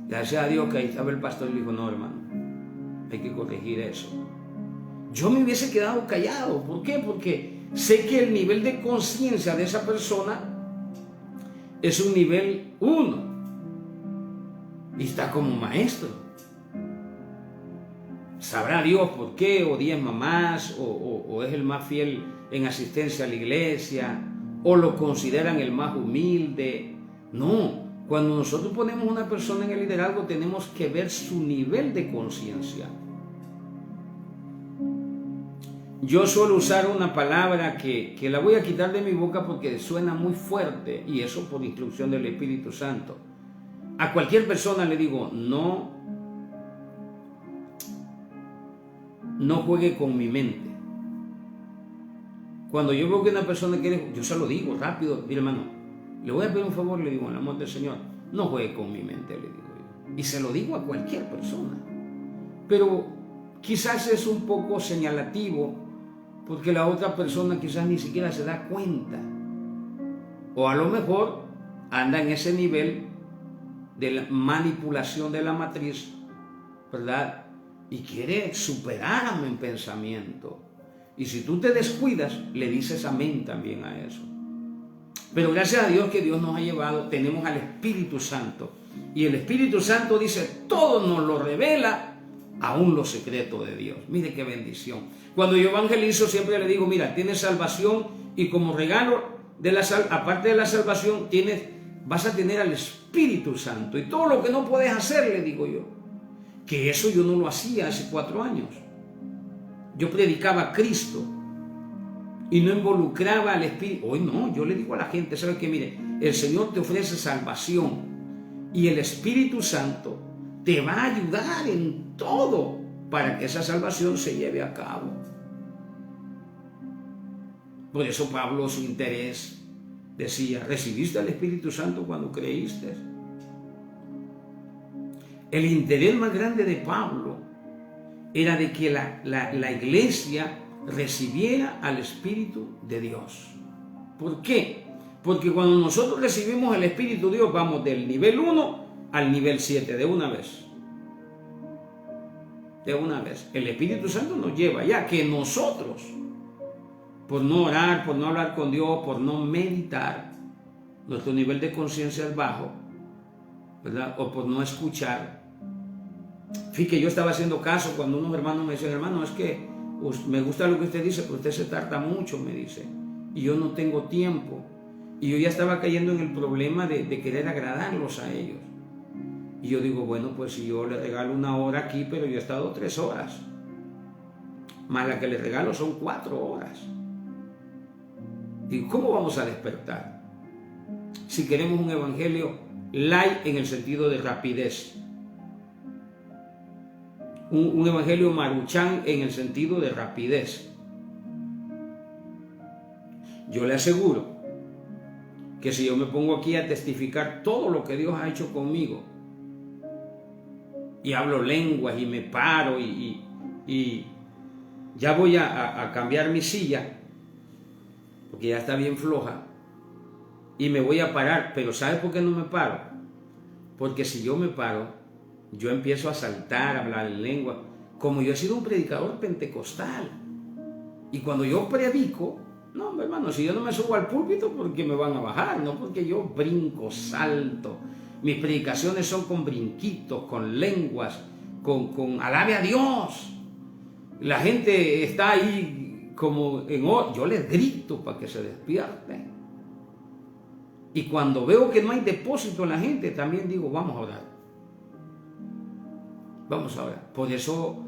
gracias a Dios que ahí estaba el pastor y le dijo, no, hermano, hay que corregir eso. Yo me hubiese quedado callado. ¿Por qué? Porque sé que el nivel de conciencia de esa persona es un nivel 1 y está como maestro. Sabrá Dios por qué, o diezma más, o es el más fiel en asistencia a la iglesia, o lo consideran el más humilde. No, cuando nosotros ponemos una persona en el liderazgo tenemos que ver su nivel de conciencia. Yo suelo usar una palabra que la voy a quitar de mi boca porque suena muy fuerte, y eso por instrucción del Espíritu Santo. A cualquier persona le digo, no juegue con mi mente. Cuando yo veo que una persona quiere, yo se lo digo rápido, mire hermano, le voy a pedir un favor, le digo, en el amor del Señor, no juegue con mi mente, le digo yo. Y se lo digo a cualquier persona. Pero quizás es un poco señalativo, porque la otra persona quizás ni siquiera se da cuenta. O a lo mejor anda en ese nivel de la manipulación de la matriz, ¿verdad? Y quiere superarme en pensamiento. Y si tú te descuidas, le dices amén también a eso. Pero gracias a Dios que Dios nos ha llevado, tenemos al Espíritu Santo. Y el Espíritu Santo dice, todo nos lo revela aún los secretos de Dios. Mire qué bendición. Cuando yo evangelizo siempre le digo, mira, tienes salvación y como regalo aparte de la salvación vas a tener al Espíritu Santo. Y todo lo que no puedes hacer, le digo yo, que eso yo no lo hacía hace 4 años. Yo predicaba a Cristo y no involucraba al Espíritu. Hoy no, yo le digo a la gente, ¿sabe qué? Mire, el Señor te ofrece salvación y el Espíritu Santo te va a ayudar en todo para que esa salvación se lleve a cabo. Por eso Pablo, su interés, decía, ¿recibiste al Espíritu Santo cuando creíste? El interés más grande de Pablo era de que la iglesia recibiera al Espíritu de Dios. ¿Por qué? Porque cuando nosotros recibimos el Espíritu de Dios, vamos del nivel 1 al nivel 7 de una vez. De una vez. El Espíritu Santo nos lleva ya que nosotros, por no orar, por no hablar con Dios, por no meditar, nuestro nivel de conciencia es bajo, ¿verdad? O por no escuchar. Fíjate, yo estaba haciendo caso cuando unos hermanos me decían, hermano, es que me gusta lo que usted dice, pero usted se tarda mucho, me dice, y yo no tengo tiempo. Y yo ya estaba cayendo en el problema de querer agradarlos a ellos. Y yo digo, bueno, pues si yo le regalo 1 hora aquí, pero yo he estado 3 horas. Más la que le regalo son 4 horas. Digo, ¿cómo vamos a despertar? Si queremos un evangelio light en el sentido de rapidez. Un evangelio maruchan en el sentido de rapidez. Yo le aseguro que si yo me pongo aquí a testificar todo lo que Dios ha hecho conmigo, y hablo lenguas y me paro y ya voy a cambiar mi silla, porque ya está bien floja, y me voy a parar, pero ¿sabe por qué no me paro? Porque si yo me paro, yo empiezo a saltar, a hablar en lengua, como yo he sido un predicador pentecostal, y cuando yo predico, no, hermano, si yo no me subo al púlpito, porque me van a bajar, no porque yo brinco, salto. Mis predicaciones son con brinquitos, con lenguas, con alabe a Dios. La gente está ahí como yo les grito para que se despierten. Y cuando veo que no hay depósito en la gente, también digo, vamos a orar. Vamos a orar. Por eso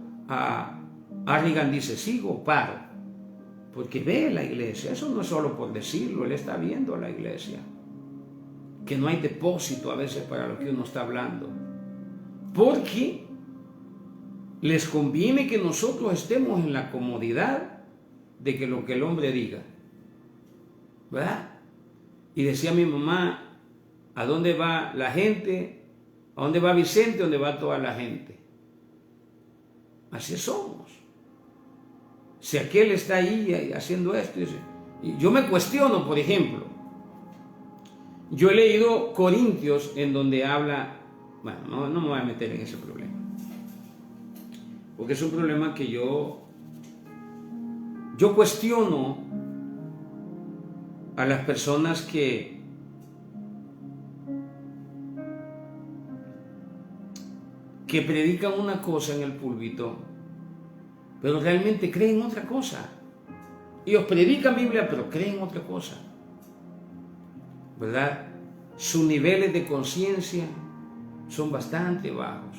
Arrigan dice, sigo o paro. Porque ve la iglesia, eso no es solo por decirlo, él está viendo la iglesia. Que no hay depósito a veces para lo que uno está hablando. Porque les conviene que nosotros estemos en la comodidad de que lo que el hombre diga. ¿Verdad? Y decía mi mamá, ¿a dónde va la gente? ¿A dónde va Vicente? ¿A dónde va toda la gente? Así somos. Si aquel está ahí haciendo esto, y yo me cuestiono, por ejemplo, yo he leído Corintios en donde habla, bueno, no me voy a meter en ese problema, porque es un problema que yo cuestiono a las personas que predican una cosa en el púlpito, pero realmente creen otra cosa. Ellos predican Biblia, pero creen otra cosa. ¿Verdad? Sus niveles de conciencia son bastante bajos.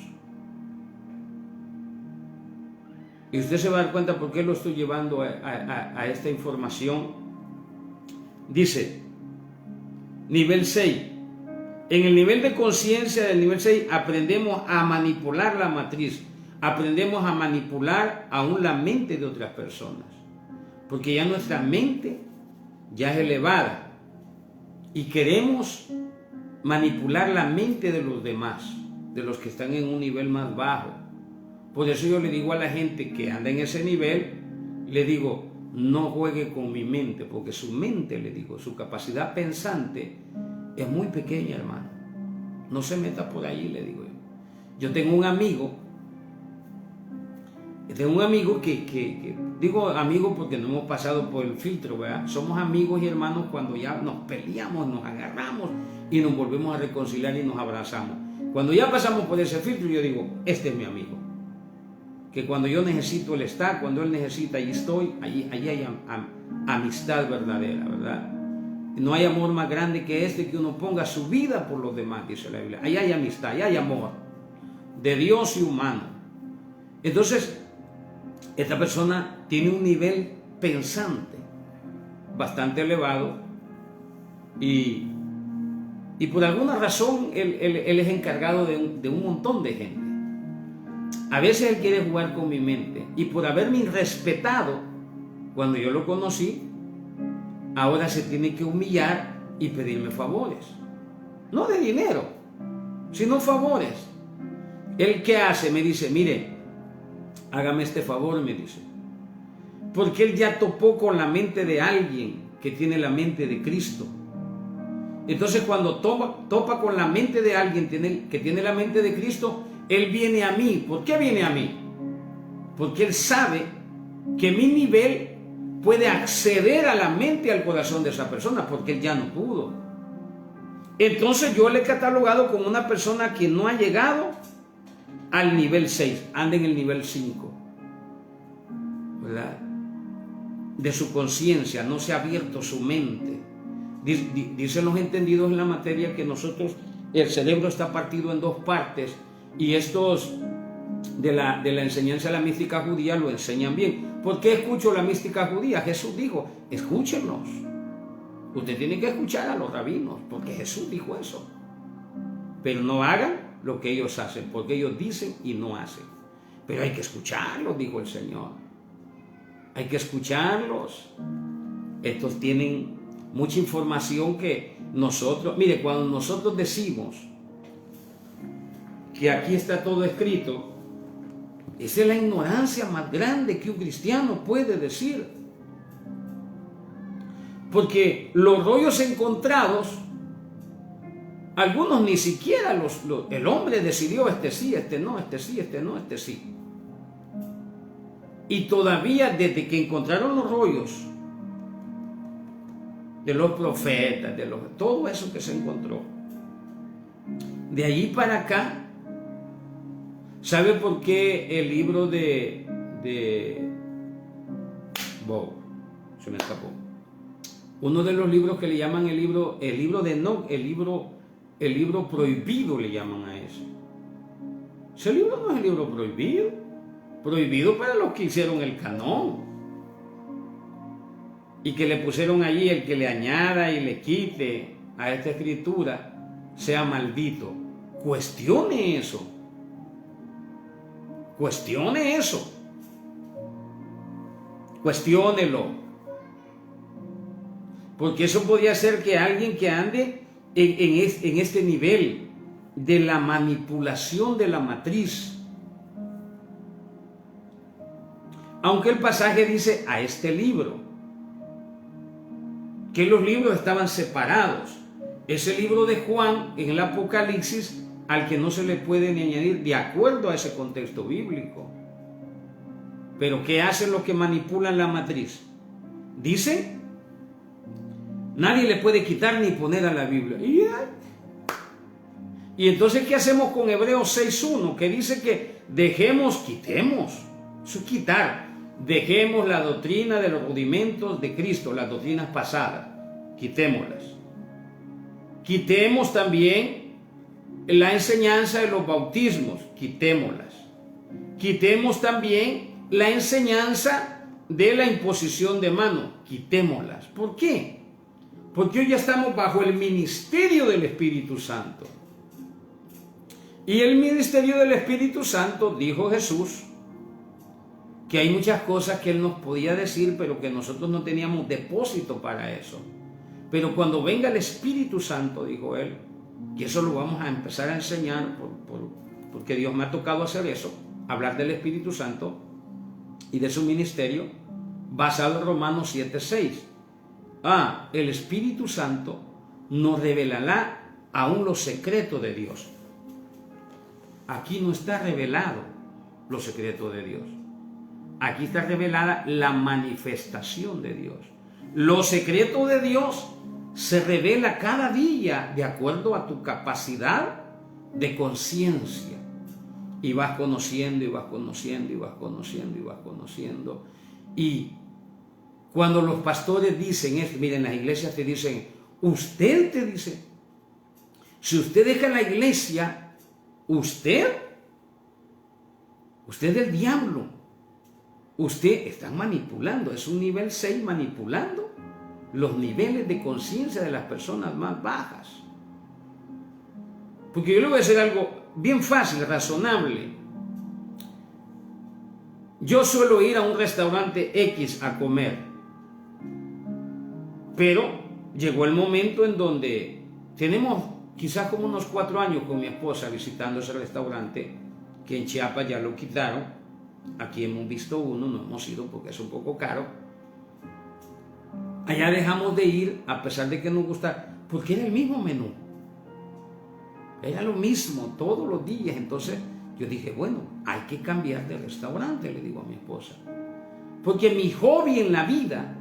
Y usted se va a dar cuenta por qué lo estoy llevando a esta información. Dice, nivel 6. En el nivel de conciencia del nivel 6 aprendemos a manipular la matriz. Aprendemos a manipular aún la mente de otras personas. Porque ya nuestra mente ya es elevada. Y queremos manipular la mente de los demás, de los que están en un nivel más bajo. Por eso yo le digo a la gente que anda en ese nivel, le digo, no juegue con mi mente, porque su mente, le digo, su capacidad pensante es muy pequeña, hermano. No se meta por ahí, le digo yo. Yo tengo un amigo que digo amigo porque no hemos pasado por el filtro, ¿verdad? Somos amigos y hermanos cuando ya nos peleamos, nos agarramos y nos volvemos a reconciliar y nos abrazamos. Cuando ya pasamos por ese filtro, yo digo, este es mi amigo. que cuando yo necesito Él está, cuando Él necesita ahí estoy, allí hay amistad verdadera, ¿verdad? No hay amor más grande que este, que uno ponga su vida por los demás, dice la Biblia. Ahí hay amistad, ahí hay amor de Dios y humano. Entonces, esta persona tiene un nivel pensante bastante elevado y por alguna razón él es encargado de un montón de gente. A veces él quiere jugar con mi mente y por haberme respetado cuando yo lo conocí, ahora se tiene que humillar y pedirme favores. No de dinero, sino favores. ¿Él qué hace? Me dice, mire, hágame este favor, me dice. Porque él ya topó con la mente de alguien que tiene la mente de Cristo. Entonces cuando topa con la mente de alguien que tiene la mente de Cristo, él viene a mí. ¿Por qué viene a mí? Porque él sabe que mi nivel puede acceder a la mente y al corazón de esa persona, porque él ya no pudo. Entonces yo le he catalogado como una persona que no ha llegado al nivel 6, anda en el nivel 5, ¿verdad? De su conciencia, no se ha abierto su mente. Dicen los entendidos en la materia que el cerebro está partido en dos partes, y estos de la enseñanza de la mística judía lo enseñan bien. ¿Por qué escucho la mística judía? Jesús dijo, escúchenlos. Usted tiene que escuchar a los rabinos, porque Jesús dijo eso. Pero no hagan lo que ellos hacen, porque ellos dicen y no hacen. Pero hay que escucharlos, dijo el Señor. Hay que escucharlos. Estos tienen mucha información que nosotros... Mire, cuando nosotros decimos que aquí está todo escrito, esa es la ignorancia más grande que un cristiano puede decir. Porque los rollos encontrados, algunos ni siquiera el hombre decidió este sí, este no, este sí, este no, este sí. Y todavía desde que encontraron los rollos de los profetas, todo eso que se encontró, de allí para acá, ¿sabe por qué el libro se me escapó? Uno de los libros que le llaman el libro de Enoc, el libro prohibido le llaman a ese. Ese libro no es el libro prohibido para los que hicieron el canón y que le pusieron allí el que le añada y le quite a esta escritura sea maldito. Cuestione eso. Cuestiónelo. Porque eso podría ser que alguien que ande en este nivel de la manipulación de la matriz. Aunque el pasaje dice a este libro, que los libros estaban separados. Ese libro de Juan en el Apocalipsis, al que no se le puede ni añadir de acuerdo a ese contexto bíblico. Pero ¿qué hacen los que manipulan la matriz? Dicen, nadie le puede quitar ni poner a la Biblia. Y entonces, ¿qué hacemos con Hebreos 6.1? Que dice que quitemos, eso es quitar. Dejemos la doctrina de los rudimentos de Cristo, las doctrinas pasadas, quitémoslas. Quitemos también la enseñanza de los bautismos, quitémoslas. Quitemos también la enseñanza de la imposición de mano, quitémoslas. ¿Por qué? Porque hoy ya estamos bajo el ministerio del Espíritu Santo. Y el ministerio del Espíritu Santo, dijo Jesús, que hay muchas cosas que Él nos podía decir, pero que nosotros no teníamos depósito para eso. Pero cuando venga el Espíritu Santo, dijo Él, y eso lo vamos a empezar a enseñar, porque Dios me ha tocado hacer eso, hablar del Espíritu Santo y de su ministerio, basado en Romanos 7:6. El Espíritu Santo nos revelará aún los secretos de Dios. Aquí no está revelado los secretos de Dios. Aquí está revelada la manifestación de Dios. Los secretos de Dios se revela cada día de acuerdo a tu capacidad de conciencia. Y vas conociendo, y vas conociendo, y vas conociendo, y vas conociendo. Y cuando los pastores dicen esto, miren, las iglesias te dicen, usted te dice, si usted deja la iglesia, usted es del diablo. Usted está manipulando, es un nivel 6 manipulando los niveles de conciencia de las personas más bajas. Porque yo le voy a decir algo bien fácil, razonable. Yo suelo ir a un restaurante X a comer, pero llegó el momento en donde tenemos quizás como unos 4 años con mi esposa visitando ese restaurante, que en Chiapas ya lo quitaron. Aquí hemos visto uno, no hemos ido porque es un poco caro. Allá dejamos de ir a pesar de que nos gusta, porque era el mismo menú. Era lo mismo todos los días. Entonces yo dije, bueno, hay que cambiar de restaurante, le digo a mi esposa. Porque mi hobby en la vida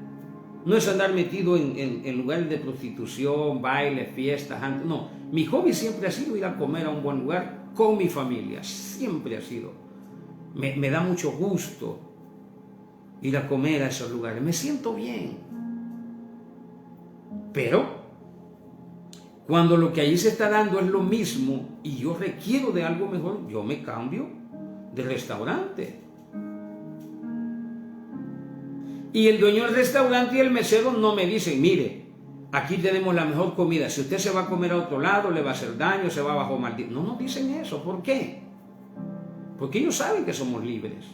no es andar metido en lugares de prostitución, baile, fiestas. No, mi hobby siempre ha sido ir a comer a un buen lugar con mi familia. Siempre ha sido. Me da mucho gusto ir a comer a esos lugares. Me siento bien. Pero cuando lo que ahí se está dando es lo mismo y yo requiero de algo mejor, yo me cambio de restaurante. Y el dueño del restaurante y el mesero no me dicen, mire, aquí tenemos la mejor comida, si usted se va a comer a otro lado le va a hacer daño, se va bajo maldito. No nos dicen eso. ¿Por qué? Porque ellos saben que somos libres.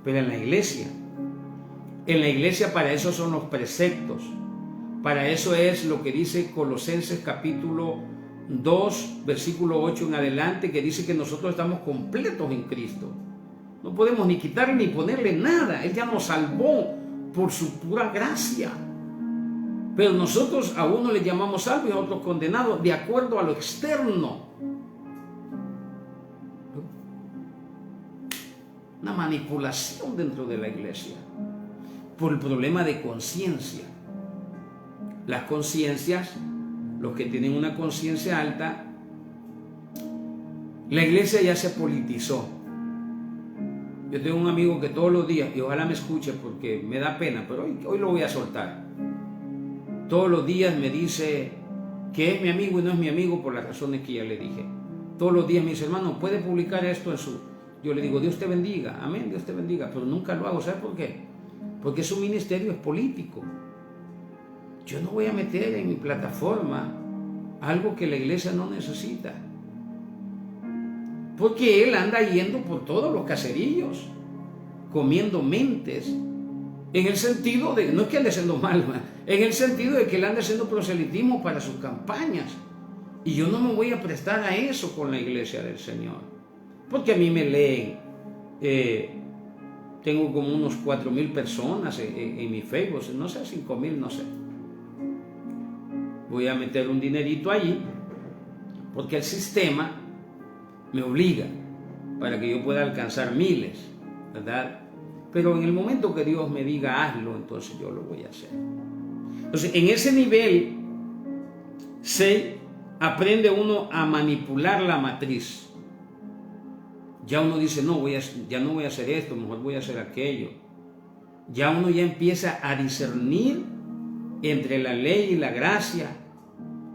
Pero en la iglesia para eso son los preceptos. Para eso es lo que dice Colosenses capítulo 2, versículo 8 en adelante, que dice que nosotros estamos completos en Cristo. No podemos ni quitarle ni ponerle nada. Él ya nos salvó por su pura gracia. Pero nosotros a uno le llamamos salvo y a otros condenados de acuerdo a lo externo. Una manipulación dentro de la iglesia por el problema de conciencia. Las conciencias, los que tienen una conciencia alta, la iglesia ya se politizó. Yo tengo un amigo que todos los días, y ojalá me escuche porque me da pena, pero hoy lo voy a soltar. Todos los días me dice que es mi amigo y no es mi amigo por las razones que ya le dije. Todos los días me dice, hermano, ¿puede publicar esto en su...? Yo le digo, Dios te bendiga, amén, Dios te bendiga, pero nunca lo hago. ¿Sabe por qué? Porque su ministerio es político. Yo no voy a meter en mi plataforma algo que la iglesia no necesita. Porque él anda yendo por todos los caserillos, comiendo mentes, en el sentido de, no es que ande haciendo mal, en el sentido de que él anda haciendo proselitismo para sus campañas. Y yo no me voy a prestar a eso con la iglesia del Señor. Porque a mí me leen, tengo como unos 4,000 personas en mi Facebook, no sé, 5,000, no sé. Voy a meter un dinerito allí, porque el sistema me obliga para que yo pueda alcanzar miles, ¿verdad? Pero en el momento que Dios me diga hazlo, entonces yo lo voy a hacer. Entonces, en ese nivel se aprende uno a manipular la matriz. Ya uno dice, no, ya no voy a hacer esto, mejor voy a hacer aquello. Ya uno ya empieza a discernir entre la ley y la gracia,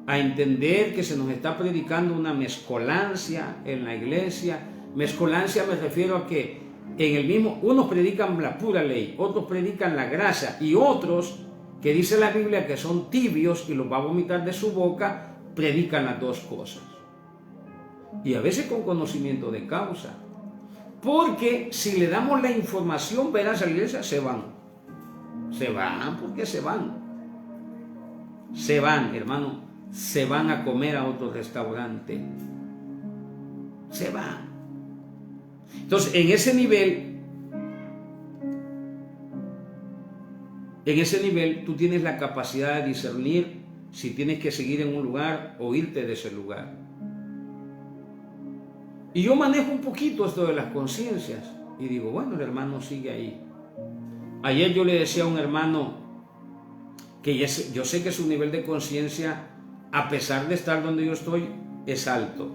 a entender que se nos está predicando una mezcolancia en la iglesia. Mezcolancia me refiero a que en el mismo, unos predican la pura ley, otros predican la gracia, y otros, que dice la Biblia que son tibios y los va a vomitar de su boca, predican las dos cosas. Y a veces con conocimiento de causa. Porque si le damos la información veraz a la iglesia, se van. Se van porque se van. Se van, hermano, se van a comer a otro restaurante. Se van. Entonces, en ese nivel tú tienes la capacidad de discernir si tienes que seguir en un lugar o irte de ese lugar. Y yo manejo un poquito esto de las conciencias y digo, bueno, el hermano sigue ahí. Ayer yo le decía a un hermano que yo sé que su nivel de conciencia, a pesar de estar donde yo estoy, es alto.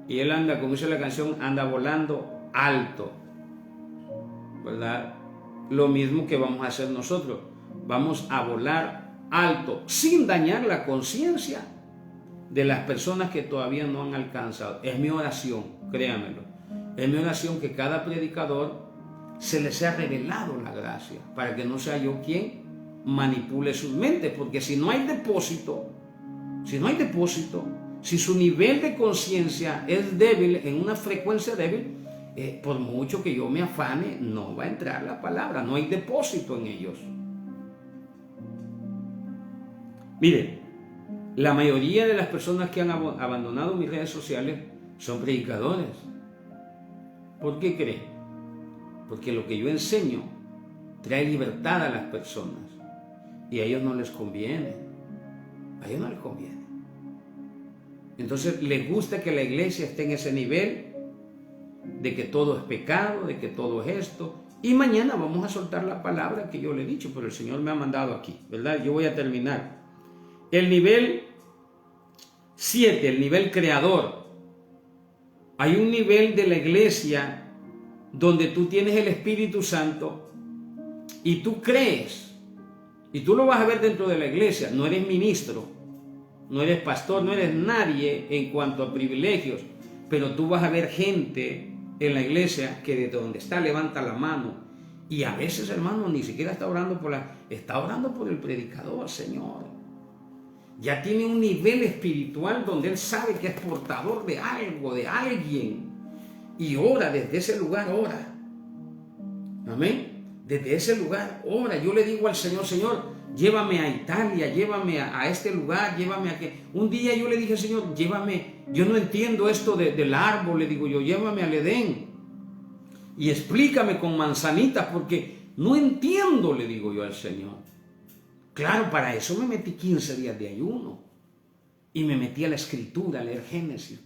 Y él anda, como dice la canción, anda volando alto, ¿verdad? Lo mismo que vamos a hacer nosotros. Vamos a volar alto, sin dañar la conciencia de las personas que todavía no han alcanzado. Es mi oración, créanmelo. Es mi oración que cada predicador se les sea revelado la gracia, para que no sea yo quien manipule sus mentes, porque si no hay depósito, si su nivel de conciencia es débil, en una frecuencia débil, por mucho que yo me afane, no va a entrar la palabra, no hay depósito en ellos. Mire, la mayoría de las personas que han abandonado mis redes sociales son predicadores. ¿Por qué creen? Porque lo que yo enseño trae libertad a las personas y a ellos no les conviene. A ellos no les conviene. Entonces les gusta que la iglesia esté en ese nivel de que todo es pecado, de que todo es esto. Y mañana vamos a soltar la palabra que yo le he dicho, pero el Señor me ha mandado aquí, ¿verdad? Yo voy a terminar. El nivel 7, el nivel creador. Hay un nivel de la iglesia donde tú tienes el Espíritu Santo y tú crees, y tú lo vas a ver dentro de la iglesia. No eres ministro, no eres pastor, no eres nadie en cuanto a privilegios, pero tú vas a ver gente en la iglesia que de donde está levanta la mano, y a veces, hermano, ni siquiera está orando está orando por el predicador, Señor. Ya tiene un nivel espiritual donde él sabe que es portador de algo, de alguien, y ora desde ese lugar, ora. Amén. Desde ese lugar, ora. Yo le digo al Señor, Señor, llévame a Italia, llévame a este lugar, llévame a que... Un día yo le dije, Señor, llévame, yo no entiendo esto del árbol, le digo yo, llévame al Edén y explícame con manzanitas, porque no entiendo, le digo yo al Señor. Claro, para eso me metí 15 días de ayuno y me metí a la escritura, a leer Génesis.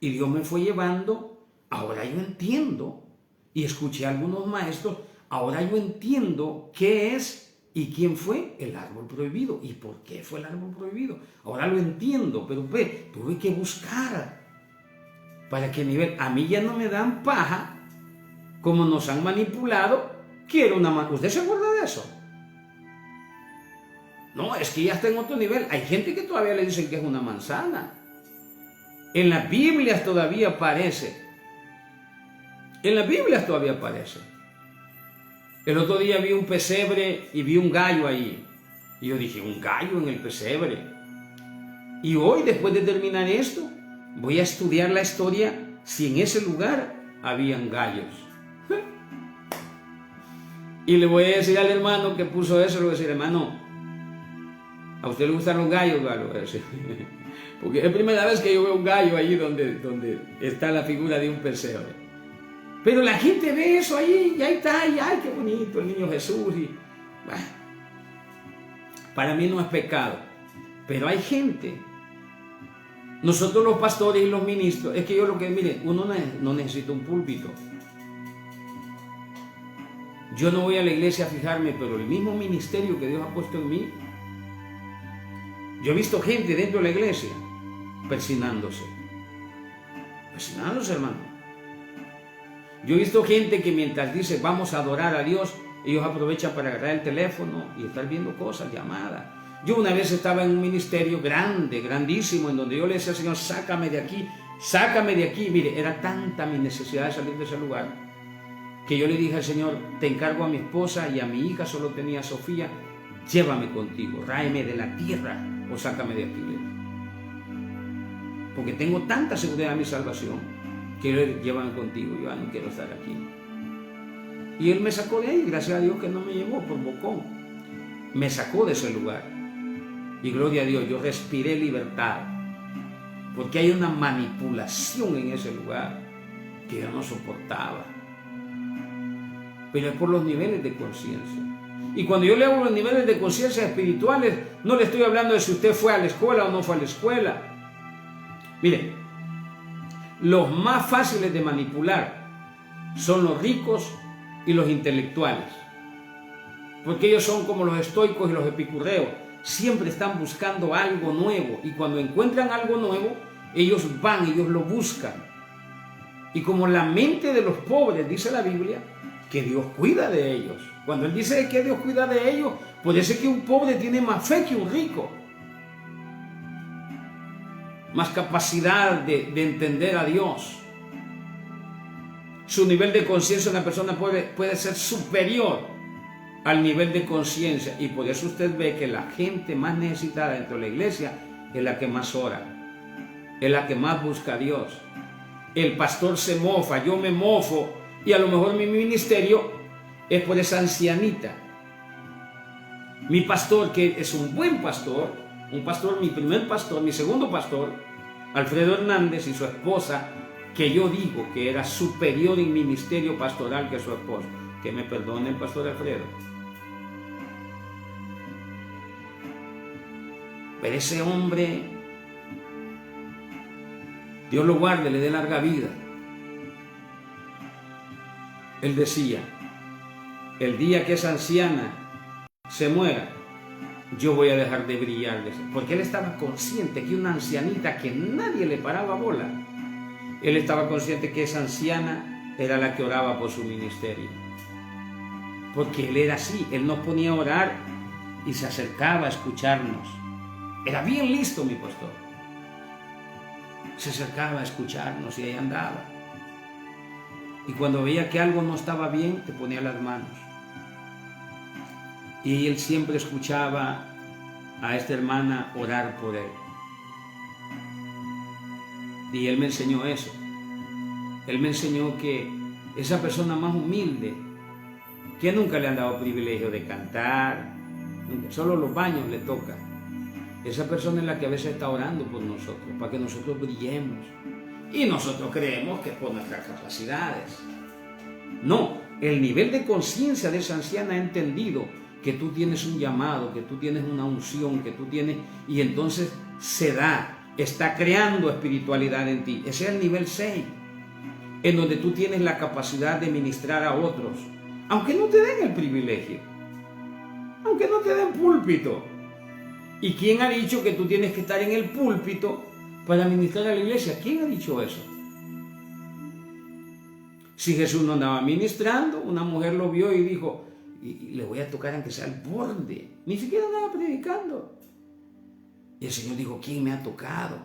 Y Dios me fue llevando. Ahora yo entiendo, y escuché a algunos maestros, ahora yo entiendo qué es y quién fue el árbol prohibido y por qué fue el árbol prohibido. Ahora lo entiendo, pero tuve que buscar para que a mí ya no me dan paja, como nos han manipulado. Quiero una manzana. ¿Usted se acuerda de eso? No, es que ya está en otro nivel. Hay gente que todavía le dicen que es una manzana. En las Biblias todavía aparece. En las Biblias todavía aparece. El otro día vi un pesebre y vi un gallo ahí. Y yo dije, ¿un gallo en el pesebre? Y hoy, después de terminar esto, voy a estudiar la historia si en ese lugar habían gallos. Y le voy a decir al hermano que puso eso, le voy a decir, hermano, ¿a usted le gustan los gallos? Porque es primera vez que yo veo un gallo allí donde está la figura de un pesebre. Pero la gente ve eso allí y ahí está, y ay, qué bonito el niño Jesús. Y, bueno, para mí no es pecado, pero hay gente. Nosotros los pastores y los ministros, es que yo miren, uno no necesita un púlpito. Yo no voy a la iglesia a fijarme, pero el mismo ministerio que Dios ha puesto en mí, yo he visto gente dentro de la iglesia persinándose, hermano. Yo he visto gente que mientras dice vamos a adorar a Dios, ellos aprovechan para agarrar el teléfono y estar viendo cosas, llamadas. Yo una vez estaba en un ministerio grande, grandísimo, en donde yo le decía al Señor, sácame de aquí, sácame de aquí. Mire, era tanta mi necesidad de salir de ese lugar, que yo le dije al Señor, te encargo a mi esposa y a mi hija, solo tenía a Sofía, llévame contigo, tráeme de la tierra o sácame de aquí. Porque tengo tanta seguridad en mi salvación, que llévame contigo, yo ya no quiero estar aquí. Y Él me sacó de ahí, gracias a Dios que no me llevó por bocón, me sacó de ese lugar. Y gloria a Dios, yo respiré libertad, porque hay una manipulación en ese lugar que yo no soportaba. Pero es por los niveles de conciencia. Y cuando yo le hablo de los niveles de conciencia espirituales, no le estoy hablando de si usted fue a la escuela o no fue a la escuela. Mire, los más fáciles de manipular son los ricos y los intelectuales, porque ellos son como los estoicos y los epicureos, siempre están buscando algo nuevo, y cuando encuentran algo nuevo, Ellos van, ellos lo buscan. Y como la mente de los pobres, dice la Biblia, que Dios cuida de ellos. Cuando Él dice que Dios cuida de ellos, puede ser que un pobre tiene más fe que un rico. Más capacidad de entender a Dios. Su nivel de conciencia de una persona puede ser superior al nivel de conciencia. Y por eso usted ve que la gente más necesitada dentro de la iglesia es la que más ora. Es la que más busca a Dios. El pastor se mofa, yo me mofo. Y a lo mejor mi ministerio es por esa ancianita. Mi pastor, que es un buen pastor, mi primer pastor, mi segundo pastor, Alfredo Hernández, y su esposa, que yo digo que era superior en ministerio pastoral que su esposa. Que me perdone el pastor Alfredo. Pero ese hombre, Dios lo guarde, le dé larga vida. Él decía, el día que esa anciana se muera, yo voy a dejar de brillar. Porque él estaba consciente que una ancianita que nadie le paraba bola, él estaba consciente que esa anciana era la que oraba por su ministerio. Porque él era así, él nos ponía a orar y se acercaba a escucharnos. Era bien listo mi pastor. Se acercaba a escucharnos y ahí andaba. Y cuando veía que algo no estaba bien, te ponía las manos. Y él siempre escuchaba a esta hermana orar por él. Y él me enseñó eso. Él me enseñó que esa persona más humilde, que nunca le han dado privilegio de cantar, solo los baños le toca. Esa persona es la que a veces está orando por nosotros, para que nosotros brillemos. Y nosotros creemos que es por nuestras capacidades. No, el nivel de conciencia de esa anciana ha entendido que tú tienes un llamado, que tú tienes una unción, que tú tienes... Y entonces se da, está creando espiritualidad en ti. Ese es el nivel 6, en donde tú tienes la capacidad de ministrar a otros, aunque no te den el privilegio, aunque no te den púlpito. ¿Y quién ha dicho que tú tienes que estar en el púlpito para ministrar a la iglesia? ¿Quién ha dicho eso? Si Jesús no andaba ministrando, una mujer lo vio y dijo, y le voy a tocar aunque sea el borde. Ni siquiera andaba predicando. Y el Señor dijo, ¿quién me ha tocado?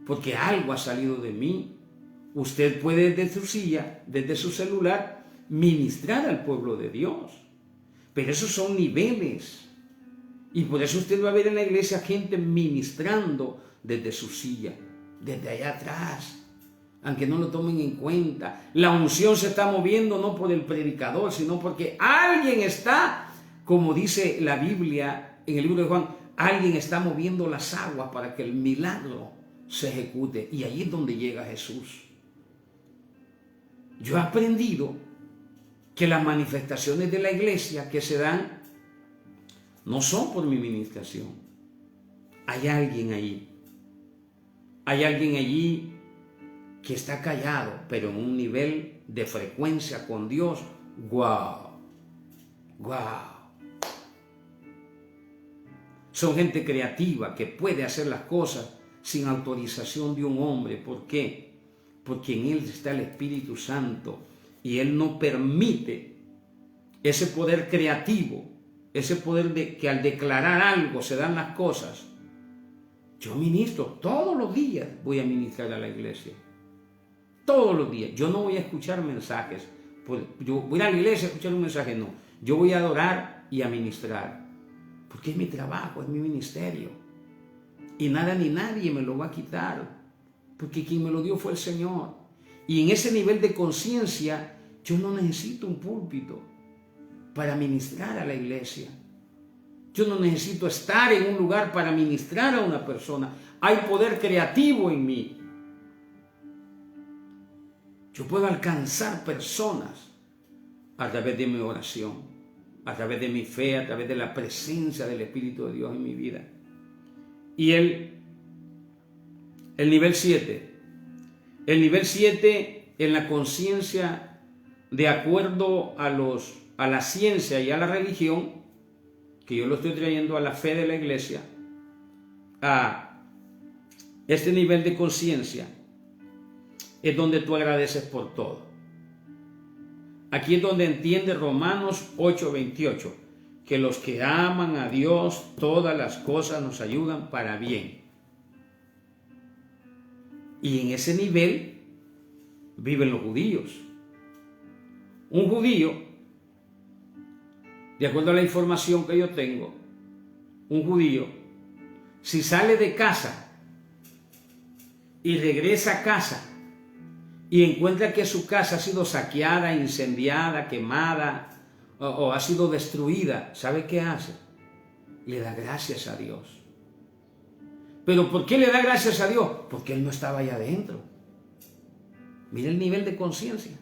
Porque algo ha salido de mí. Usted puede desde su silla, desde su celular, ministrar al pueblo de Dios. Pero esos son niveles. Y por eso usted va a ver en la iglesia gente ministrando desde su silla, desde allá atrás, aunque no lo tomen en cuenta. La unción se está moviendo no por el predicador, sino porque alguien está, como dice la Biblia en el libro de Juan, alguien está moviendo las aguas para que el milagro se ejecute. Y ahí es donde llega Jesús. Yo he aprendido que las manifestaciones de la iglesia que se dan no son por mi ministración. Hay alguien allí. Hay alguien allí que está callado, pero en un nivel de frecuencia con Dios. ¡Guau! ¡Guau! Son gente creativa que puede hacer las cosas sin autorización de un hombre. ¿Por qué? Porque en él está el Espíritu Santo y él no permite ese poder creativo, ese poder de que al declarar algo se dan las cosas. Yo ministro todos los días, voy a ministrar a la iglesia. Todos los días. Yo no voy a escuchar mensajes. Yo voy a la iglesia a escuchar un mensaje, no. Yo voy a adorar y a ministrar. Porque es mi trabajo, es mi ministerio. Y nada ni nadie me lo va a quitar. Porque quien me lo dio fue el Señor. Y en ese nivel de conciencia, yo no necesito un púlpito para ministrar a la iglesia. Yo no necesito estar en un lugar para ministrar a una persona. Hay poder creativo en mí. Yo puedo alcanzar personas a través de mi oración, a través de mi fe, a través de la presencia del Espíritu de Dios en mi vida. Y el nivel 7. El nivel 7 en la conciencia, de acuerdo a la ciencia y a la religión, que yo lo estoy trayendo a la fe de la iglesia, Este nivel de conciencia es donde tú agradeces por todo. Aquí es donde entiende Romanos 8:28, que los que aman a Dios, todas las cosas nos ayudan para bien. Y en ese nivel viven los judíos. Un judío, de acuerdo a la información que yo tengo, un judío, si sale de casa y regresa a casa y encuentra que su casa ha sido saqueada, incendiada, quemada o ha sido destruida, ¿sabe qué hace? Le da gracias a Dios. ¿Pero por qué le da gracias a Dios? Porque él no estaba allá adentro. Mira el nivel de conciencia.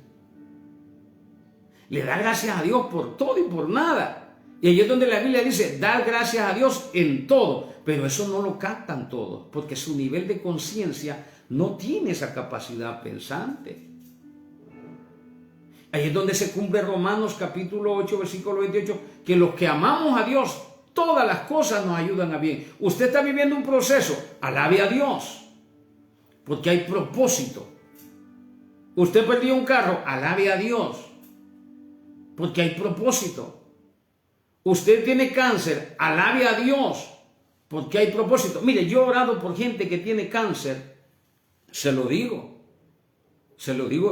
Le da gracias a Dios por todo y por nada. Y ahí es donde la Biblia dice, dar gracias a Dios en todo. Pero eso no lo captan todos, porque su nivel de conciencia no tiene esa capacidad pensante. Ahí es donde se cumple Romanos capítulo 8, versículo 28, que los que amamos a Dios, todas las cosas nos ayudan a bien. Usted está viviendo un proceso, alabe a Dios, porque hay propósito. Usted perdió un carro, alabe a Dios, porque hay propósito. Usted tiene cáncer, alabe a Dios, porque hay propósito. Mire, yo he orado por gente que tiene cáncer, se lo digo,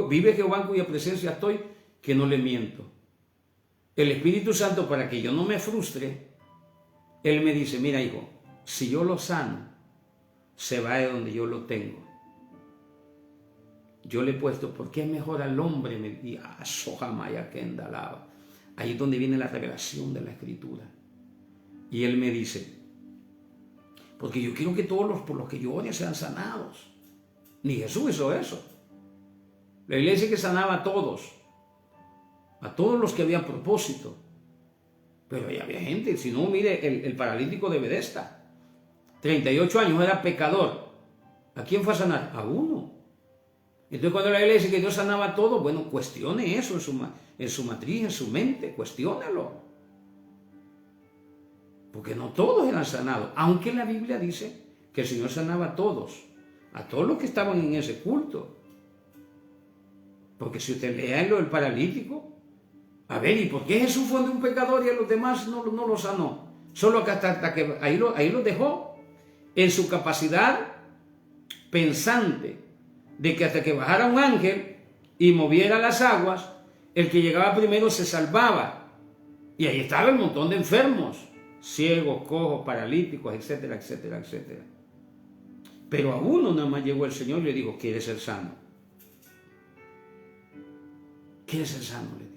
vive Jehová en cuya presencia estoy, que no le miento. El Espíritu Santo, para que yo no me frustre, Él me dice, mira hijo, si yo lo sano, se va de donde yo lo tengo. Yo le he puesto, porque es mejor al hombre, me dice, Sohamaya Kendalaba. Ahí es donde viene la revelación de la Escritura. Y Él me dice, porque yo quiero que todos los por los que yo ore sean sanados. Ni Jesús hizo eso. La iglesia que sanaba a todos los que habían propósito. Pero ahí había gente, si no, mire el paralítico de Bethesda, 38 años, era pecador. ¿A quién fue a sanar? A uno. Entonces cuando la iglesia dice que Dios sanaba a todos, bueno, cuestione eso en su matriz, en su mente, cuestiónelo. Porque no todos eran sanados, aunque la Biblia dice que el Señor sanaba a todos los que estaban en ese culto. Porque si usted lee lo del paralítico, a ver, ¿y por qué Jesús fue de un pecador y a los demás no lo sanó? Solo que hasta que ahí lo dejó en su capacidad pensante, de que hasta que bajara un ángel y moviera las aguas, el que llegaba primero se salvaba. Y ahí estaba el montón de enfermos, ciegos, cojos, paralíticos, etcétera, etcétera, etcétera. Pero a uno nada más llegó el Señor y le dijo, ¿quieres ser sano? ¿Quieres ser sano? Le dijo.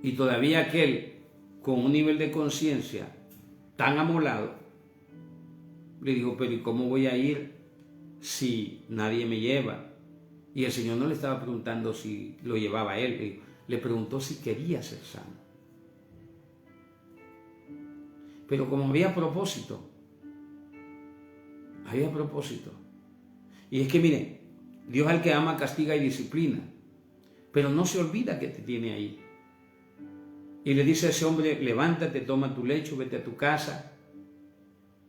Y todavía aquel con un nivel de conciencia tan amolado, le dijo, pero ¿y cómo voy a ir si nadie me lleva? Y el Señor no le estaba preguntando si lo llevaba a él, le preguntó si quería ser sano. Pero como había propósito. Y es que mire, Dios al que ama castiga y disciplina, pero no se olvida que te tiene ahí. Y le dice a ese hombre, levántate, toma tu lecho, vete a tu casa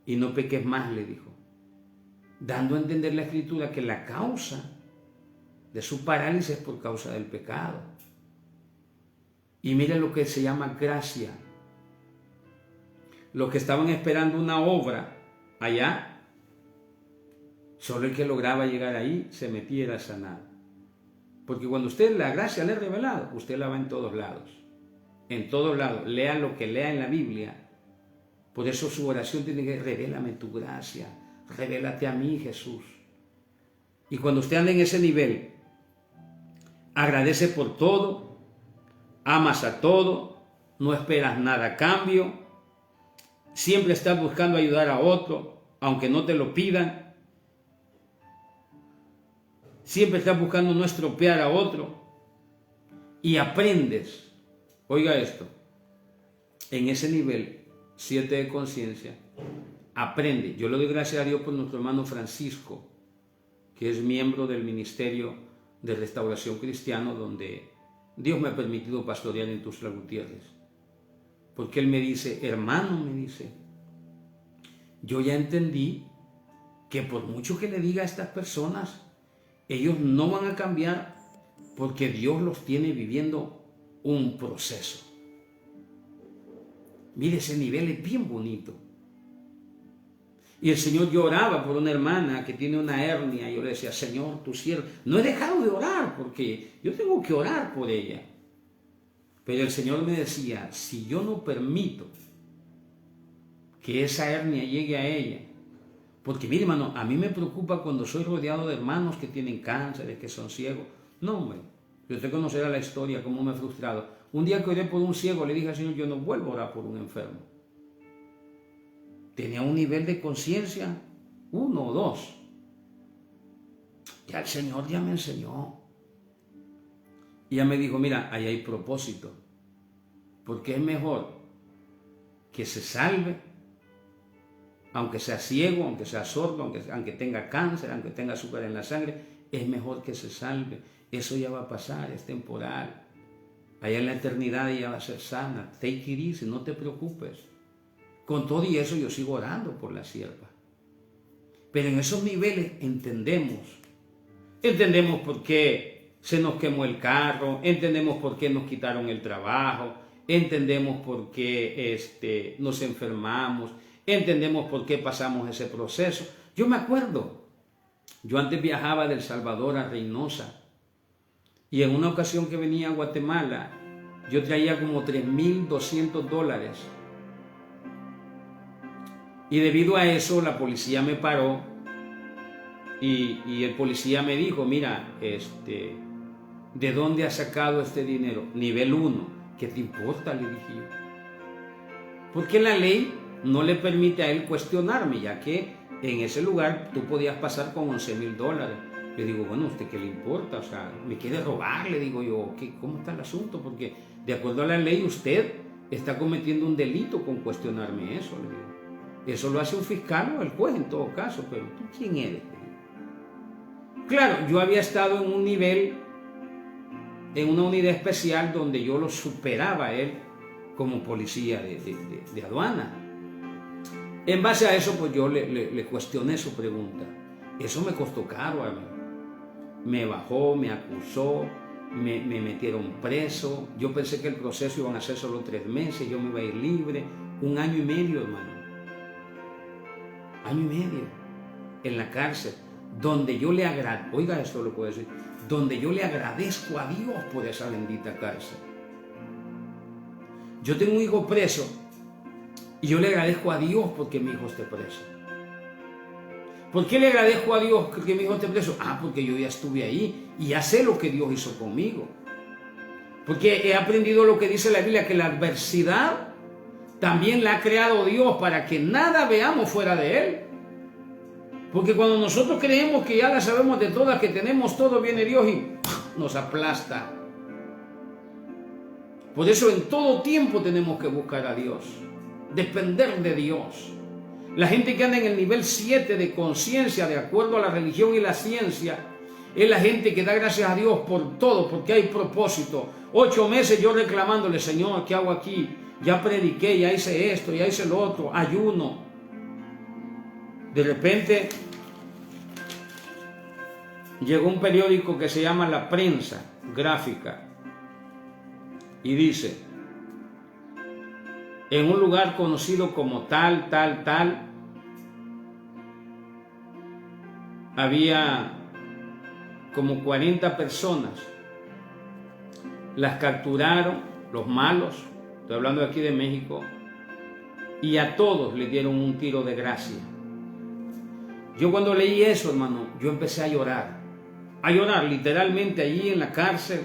y no peques más, le dijo. Dando a entender la Escritura que la causa de su parálisis es por causa del pecado. Y mire lo que se llama gracia. Los que estaban esperando una obra allá, solo el que lograba llegar ahí se metía y era sanado. Porque cuando usted la gracia le ha revelado, usted la va en todos lados. En todos lados. Lea lo que lea en la Biblia. Por eso su oración tiene que, revélame tu gracia. Revélate a mí, Jesús. Y cuando usted anda en ese nivel, agradece por todo, amas a todo, no esperas nada a cambio, siempre estás buscando ayudar a otro, aunque no te lo pidan. Siempre estás buscando no estropear a otro y aprendes, oiga esto, en ese nivel 7 de conciencia, aprende. Yo le doy gracias a Dios por nuestro hermano Francisco, que es miembro del Ministerio de Restauración Cristiano, donde Dios me ha permitido pastorear en Tuxtla Gutiérrez. Porque él me dice, hermano, me dice, yo ya entendí que por mucho que le diga a estas personas, ellos no van a cambiar porque Dios los tiene viviendo un proceso. Mire, ese nivel es bien bonito. Y el Señor, yo oraba por una hermana que tiene una hernia, y yo le decía, Señor, tu siervo, no he dejado de orar porque yo tengo que orar por ella. Pero el Señor me decía, si yo no permito que esa hernia llegue a ella, porque mire, hermano, a mí me preocupa cuando soy rodeado de hermanos que tienen cánceres, que son ciegos. No, hombre, usted conocerá la historia, cómo me he frustrado. Un día que oré por un ciego, le dije al Señor, yo no vuelvo a orar por un enfermo. Tenía un nivel de conciencia, 1 o 2. Ya el Señor ya me enseñó. Y ya me dijo, mira, ahí hay propósito. Porque es mejor que se salve, aunque sea ciego, aunque sea sordo, aunque tenga cáncer, aunque tenga azúcar en la sangre, es mejor que se salve. Eso ya va a pasar, es temporal. Allá en la eternidad ella va a ser sana. Take it easy, no te preocupes. Con todo y eso yo sigo orando por la sierva. Pero en esos niveles entendemos por qué se nos quemó el carro, entendemos por qué nos quitaron el trabajo, entendemos por qué nos enfermamos, entendemos por qué pasamos ese proceso. Yo me acuerdo, yo antes viajaba de El Salvador a Reynosa, y en una ocasión que venía a Guatemala, yo traía como $3,200. Y debido a eso la policía me paró y el policía me dijo, mira, ¿de dónde has sacado este dinero? Nivel 1, ¿qué te importa? Le dije yo. Porque la ley no le permite a él cuestionarme, ya que en ese lugar tú podías pasar con $11,000. Le digo, bueno, ¿a usted qué le importa? O sea, ¿me quiere robar? Le digo yo, ¿cómo está el asunto? Porque de acuerdo a la ley usted está cometiendo un delito con cuestionarme eso, le digo. Eso lo hace un fiscal o el juez en todo caso, pero ¿tú quién eres? Claro, yo había estado en un nivel, en una unidad especial donde yo lo superaba a él como policía de aduana. En base a eso, pues yo le cuestioné su pregunta. Eso me costó caro a mí. Me bajó, me acusó, me metieron preso. Yo pensé que el proceso iban a ser solo 3 meses, yo me iba a ir libre. 1 año y medio, hermano. 1 año y medio en la cárcel, donde yo le agradezco, oiga esto lo puedo decir, donde yo le agradezco a Dios por esa bendita cárcel. Yo tengo un hijo preso y yo le agradezco a Dios porque mi hijo esté preso. ¿Por qué le agradezco a Dios que mi hijo esté preso? Porque yo ya estuve ahí y ya sé lo que Dios hizo conmigo. Porque he aprendido lo que dice la Biblia, que la adversidad también la ha creado Dios para que nada veamos fuera de Él. Porque cuando nosotros creemos que ya la sabemos de todas, que tenemos todo, viene Dios y nos aplasta. Por eso en todo tiempo tenemos que buscar a Dios, depender de Dios. La gente que anda en el nivel 7 de conciencia, de acuerdo a la religión y la ciencia, es la gente que da gracias a Dios por todo, porque hay propósito. 8 meses yo reclamándole, Señor, ¿qué hago aquí? Ya prediqué, ya hice esto, ya hice lo otro, ayuno. De repente llegó un periódico que se llama La Prensa Gráfica y dice, en un lugar conocido como tal, había como 40 personas. Las capturaron los malos, estoy hablando aquí de México, y a todos le dieron un tiro de gracia. Yo cuando leí eso, hermano, yo empecé a llorar literalmente allí en la cárcel,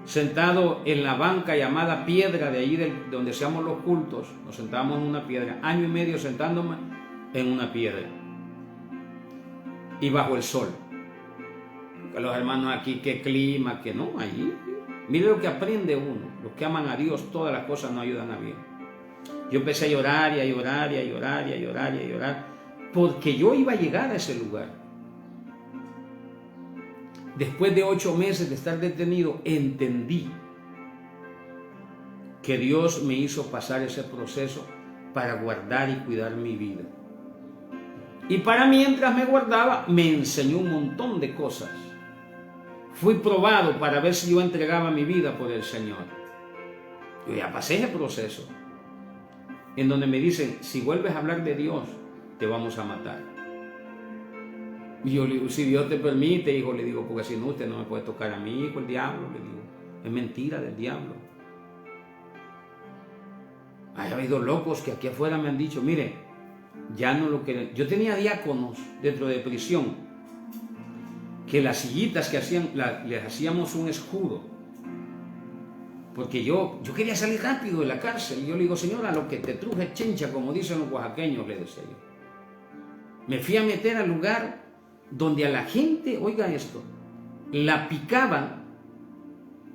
sentado en la banca llamada Piedra, de allí donde hacíamos los cultos. Nos sentábamos en una piedra, 1 año y medio sentándome en una piedra y bajo el sol. Que los hermanos aquí, que clima, que no, allí. Mire lo que aprende uno. Los que aman a Dios, todas las cosas no ayudan a bien. Yo empecé a llorar y a llorar y a llorar y a llorar y a llorar, porque yo iba a llegar a ese lugar. Después de 8 meses de estar detenido, entendí que Dios me hizo pasar ese proceso para guardar y cuidar mi vida. Y para mientras me guardaba, me enseñó un montón de cosas. Fui probado para ver si yo entregaba mi vida por el Señor. Yo ya pasé ese proceso, en donde me dicen, si vuelves a hablar de Dios, te vamos a matar. Y yo le digo, si Dios te permite, hijo, le digo, porque si no, usted no me puede tocar a mi hijo, el diablo, le digo. Es mentira del diablo. Hay habido locos que aquí afuera me han dicho, mire, ya no lo quieren. Yo tenía diáconos dentro de prisión, que las sillitas que hacían, les hacíamos un escudo. Porque yo quería salir rápido de la cárcel. Y yo le digo, señora, lo que te truje chencha, como dicen los oaxaqueños, le decía yo. Me fui a meter al lugar donde a la gente, oiga esto, la picaban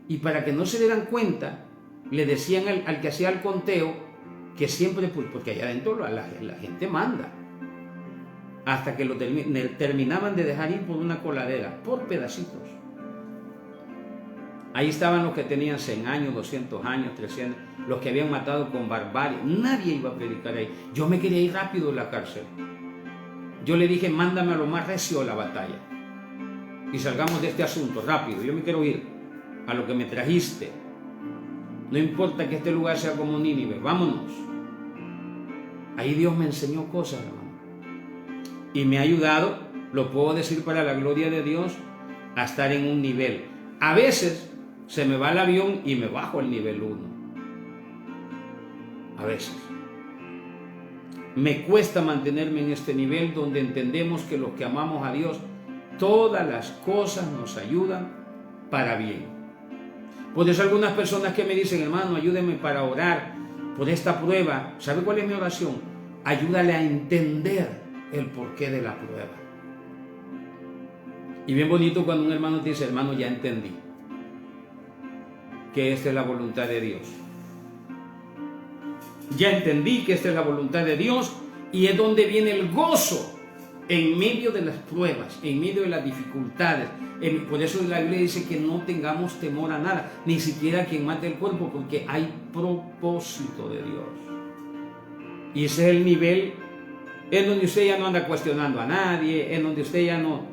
y para que no se dieran cuenta, le decían al que hacía el conteo que siempre, porque allá adentro la gente manda, hasta que lo terminaban de dejar ir por una coladera, por pedacitos. Ahí estaban los que tenían 100 años, 200 años, 300, los que habían matado con barbarie. Nadie iba a predicar ahí. Yo me quería ir rápido de la cárcel. Yo le dije, mándame a lo más recio de la batalla y salgamos de este asunto rápido. Yo me quiero ir a lo que me trajiste. No importa que este lugar sea como Nínive, vámonos. Ahí Dios me enseñó cosas, hermano, y me ha ayudado, lo puedo decir para la gloria de Dios, a estar en un nivel. A veces se me va el avión y me bajo al nivel 1. A veces me cuesta mantenerme en este nivel donde entendemos que los que amamos a Dios, todas las cosas nos ayudan para bien. Por eso algunas personas que me dicen, hermano, ayúdeme para orar por esta prueba. ¿Sabe cuál es mi oración? Ayúdale a entender el porqué de la prueba. Y bien bonito cuando un hermano te dice, hermano, ya entendí que esta es la voluntad de Dios. Ya entendí que esta es la voluntad de Dios y es donde viene el gozo en medio de las pruebas, en medio de las dificultades. Por eso la Biblia dice que no tengamos temor a nada, ni siquiera a quien mate el cuerpo, porque hay propósito de Dios. Y ese es el nivel en donde usted ya no anda cuestionando a nadie, en donde usted ya no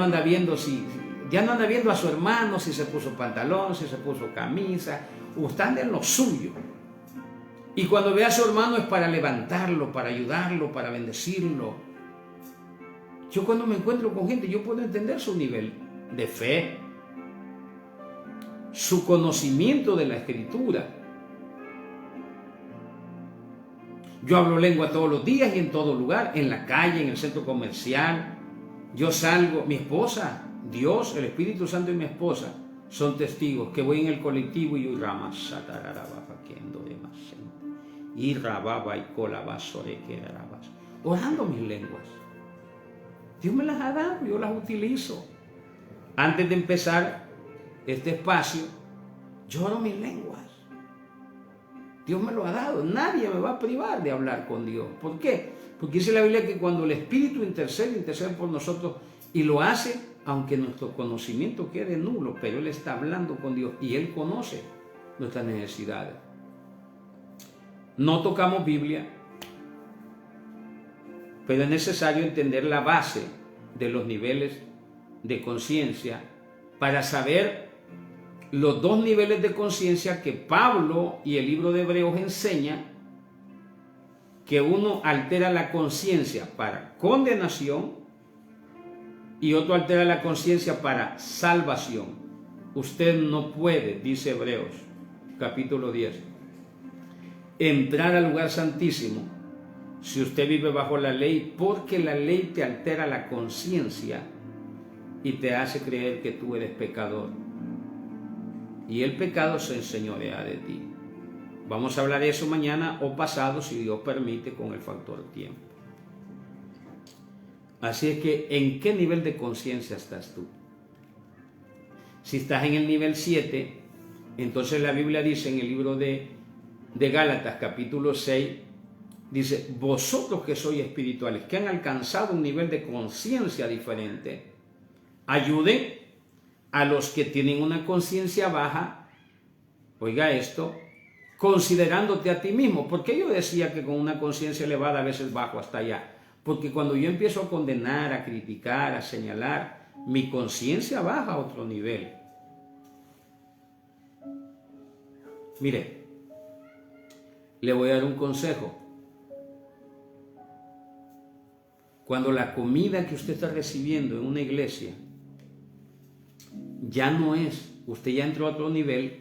anda viendo a su hermano si se puso pantalón, si se puso camisa, o están en lo suyo. Y cuando ve a su hermano es para levantarlo, para ayudarlo, para bendecirlo. Yo cuando me encuentro con gente, yo puedo entender su nivel de fe, su conocimiento de la Escritura. Yo hablo lengua todos los días y en todo lugar, en la calle, en el centro comercial. Yo salgo, mi esposa, Dios, el Espíritu Santo y mi esposa son testigos que voy en el colectivo y orando mis lenguas. Dios me las ha dado, yo las utilizo. Antes de empezar este espacio, yo oro mis lenguas. Dios me lo ha dado, nadie me va a privar de hablar con Dios. ¿Por qué? Porque dice la Biblia que cuando el Espíritu intercede por nosotros y lo hace, aunque nuestro conocimiento quede nulo, pero Él está hablando con Dios y Él conoce nuestras necesidades. No tocamos Biblia, pero es necesario entender la base de los niveles de conciencia para saber los dos niveles de conciencia que Pablo y el libro de Hebreos enseñan, que uno altera la conciencia para condenación y otro altera la conciencia para salvación. Usted no puede, dice Hebreos capítulo 10, entrar al lugar santísimo si usted vive bajo la ley, porque la ley te altera la conciencia y te hace creer que tú eres pecador. Y el pecado se enseñorea de ti. Vamos a hablar de eso mañana o pasado, si Dios permite, con el factor tiempo. Así es que, ¿en qué nivel de conciencia estás tú? Si estás en el nivel 7, entonces la Biblia dice en el libro de Gálatas, capítulo 6, dice, vosotros que sois espirituales, que han alcanzado un nivel de conciencia diferente, ayuden a los que tienen una conciencia baja, oiga esto, considerándote a ti mismo. ¿Por qué yo decía que con una conciencia elevada a veces bajo hasta allá? Porque cuando yo empiezo a condenar, a criticar, a señalar, mi conciencia baja a otro nivel. Mire, le voy a dar un consejo. Cuando la comida que usted está recibiendo en una iglesia ya no es, usted ya entró a otro nivel,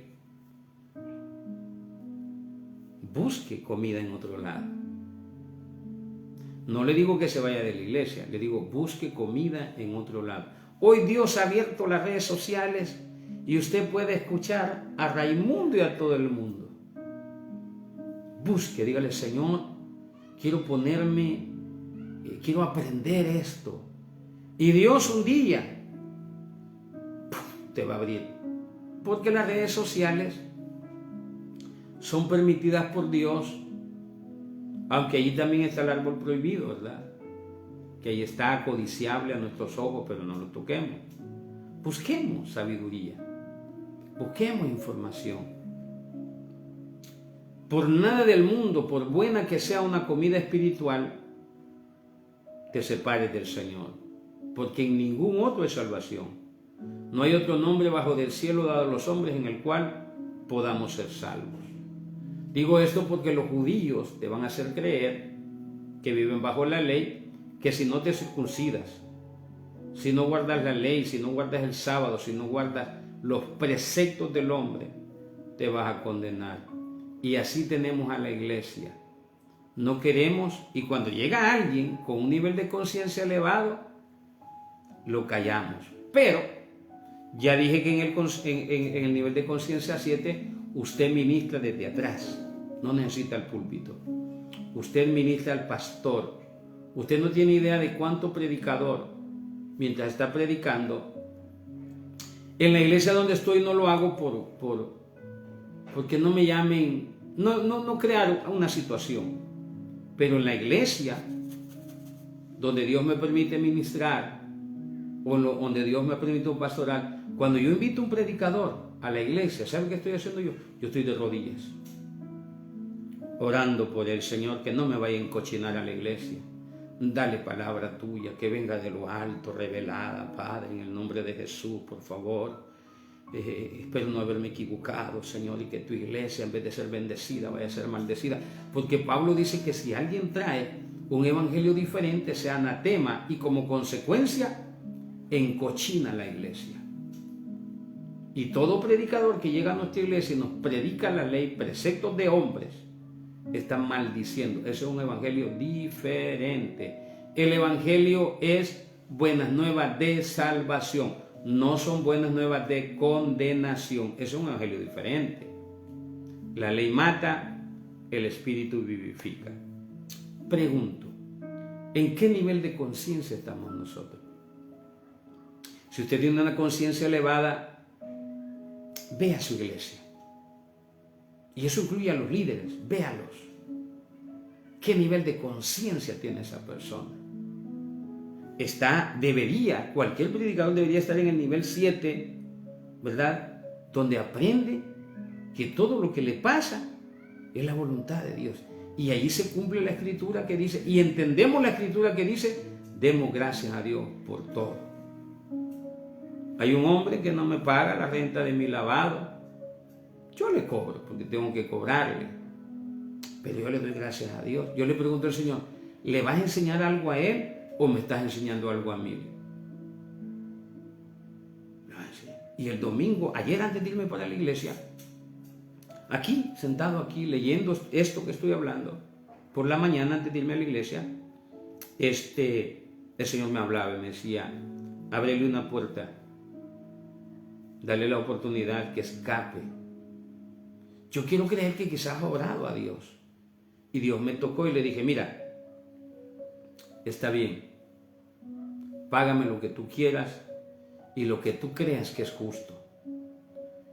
busque comida en otro lado. No le digo que se vaya de la iglesia, le digo busque comida en otro lado. Hoy Dios ha abierto las redes sociales y usted puede escuchar a Raimundo y a todo el mundo. Busque, dígale, Señor, quiero ponerme, quiero aprender esto. Y Dios un día te va a abrir. Porque las redes sociales son permitidas por Dios, aunque allí también está el árbol prohibido, ¿verdad? Que ahí está codiciable a nuestros ojos, pero no lo toquemos. Busquemos sabiduría, busquemos información. Por nada del mundo, por buena que sea una comida espiritual, te separes del Señor, porque en ningún otro es salvación. No hay otro nombre bajo del cielo dado a los hombres en el cual podamos ser salvos. Digo esto porque los judíos te van a hacer creer que viven bajo la ley, que si no te circuncidas, si no guardas la ley, si no guardas el sábado, si no guardas los preceptos del hombre, te vas a condenar. Y así tenemos a la iglesia. No queremos, y cuando llega alguien con un nivel de conciencia elevado, lo callamos. Pero ya dije que en el nivel de conciencia 7, usted ministra desde atrás, no necesita el púlpito. Usted ministra al pastor. Usted no tiene idea de cuánto predicador, mientras está predicando, en la iglesia donde estoy no lo hago porque no me llamen, no crear una situación, pero en la iglesia donde Dios me permite ministrar, o donde Dios me permite pastorar, cuando yo invito a un predicador a la iglesia, ¿sabe qué estoy haciendo yo? Yo estoy de rodillas, orando por el Señor, que no me vaya a encochinar a la iglesia. Dale palabra tuya, que venga de lo alto, revelada, Padre, en el nombre de Jesús, por favor. Espero no haberme equivocado, Señor, y que tu iglesia, en vez de ser bendecida, vaya a ser maldecida. Porque Pablo dice que si alguien trae un evangelio diferente, sea anatema, y como consecuencia, encochina la iglesia. Y todo predicador que llega a nuestra iglesia y nos predica la ley, preceptos de hombres, está maldiciendo. Ese es un evangelio diferente. El evangelio es buenas nuevas de salvación, no son buenas nuevas de condenación. Ese es un evangelio diferente. La ley mata, el espíritu vivifica. Pregunto, ¿en qué nivel de conciencia estamos nosotros? Si usted tiene una conciencia elevada, ve a su iglesia. Y eso incluye a los líderes, véalos. ¿Qué nivel de conciencia tiene esa persona? Cualquier predicador debería estar en el nivel 7, ¿verdad? Donde aprende que todo lo que le pasa es la voluntad de Dios. Y allí se cumple la escritura que dice, y entendemos la escritura que dice, demos gracias a Dios por todo. Hay un hombre que no me paga la renta de mi lavado. Yo le cobro porque tengo que cobrarle, pero yo le doy gracias a Dios. Yo le pregunto al Señor, ¿le vas a enseñar algo a él o me estás enseñando algo a mí? Y el domingo, ayer antes de irme para la iglesia, aquí, sentado aquí, leyendo esto que estoy hablando, por la mañana antes de irme a la iglesia, el Señor me hablaba y me decía, ábrele una puerta, dale la oportunidad que escape. Yo quiero creer que quizás ha orado a Dios. Y Dios me tocó y le dije, mira, está bien, págame lo que tú quieras y lo que tú creas que es justo.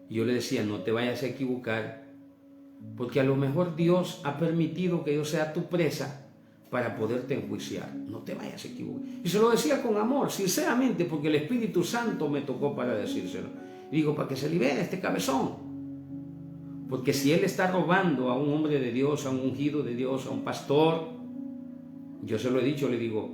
Y yo le decía, no te vayas a equivocar, porque a lo mejor Dios ha permitido que yo sea tu presa para poderte enjuiciar. No te vayas a equivocar. Y se lo decía con amor, sinceramente, porque el Espíritu Santo me tocó para decírselo. Y digo, para que se libere este cabezón. Porque si él está robando a un hombre de Dios, a un ungido de Dios, a un pastor, Yo se lo he dicho, le digo,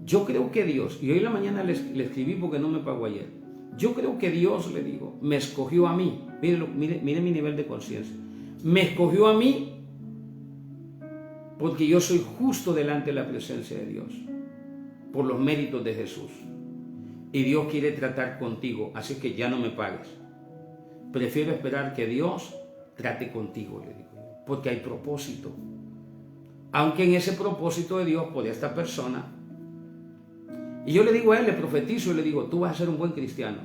yo creo que Dios, y hoy en la mañana le escribí porque no me pagó ayer, yo creo que Dios, le digo, me escogió a mí, mire mi nivel de conciencia, me escogió a mí porque yo soy justo delante de la presencia de Dios, por los méritos de Jesús. Y Dios quiere tratar contigo, así que ya no me pagues. Prefiero esperar que Dios trate contigo, le digo, porque hay propósito. Aunque en ese propósito de Dios por esta persona, y yo le digo a él, le profetizo y le digo, tú vas a ser un buen cristiano,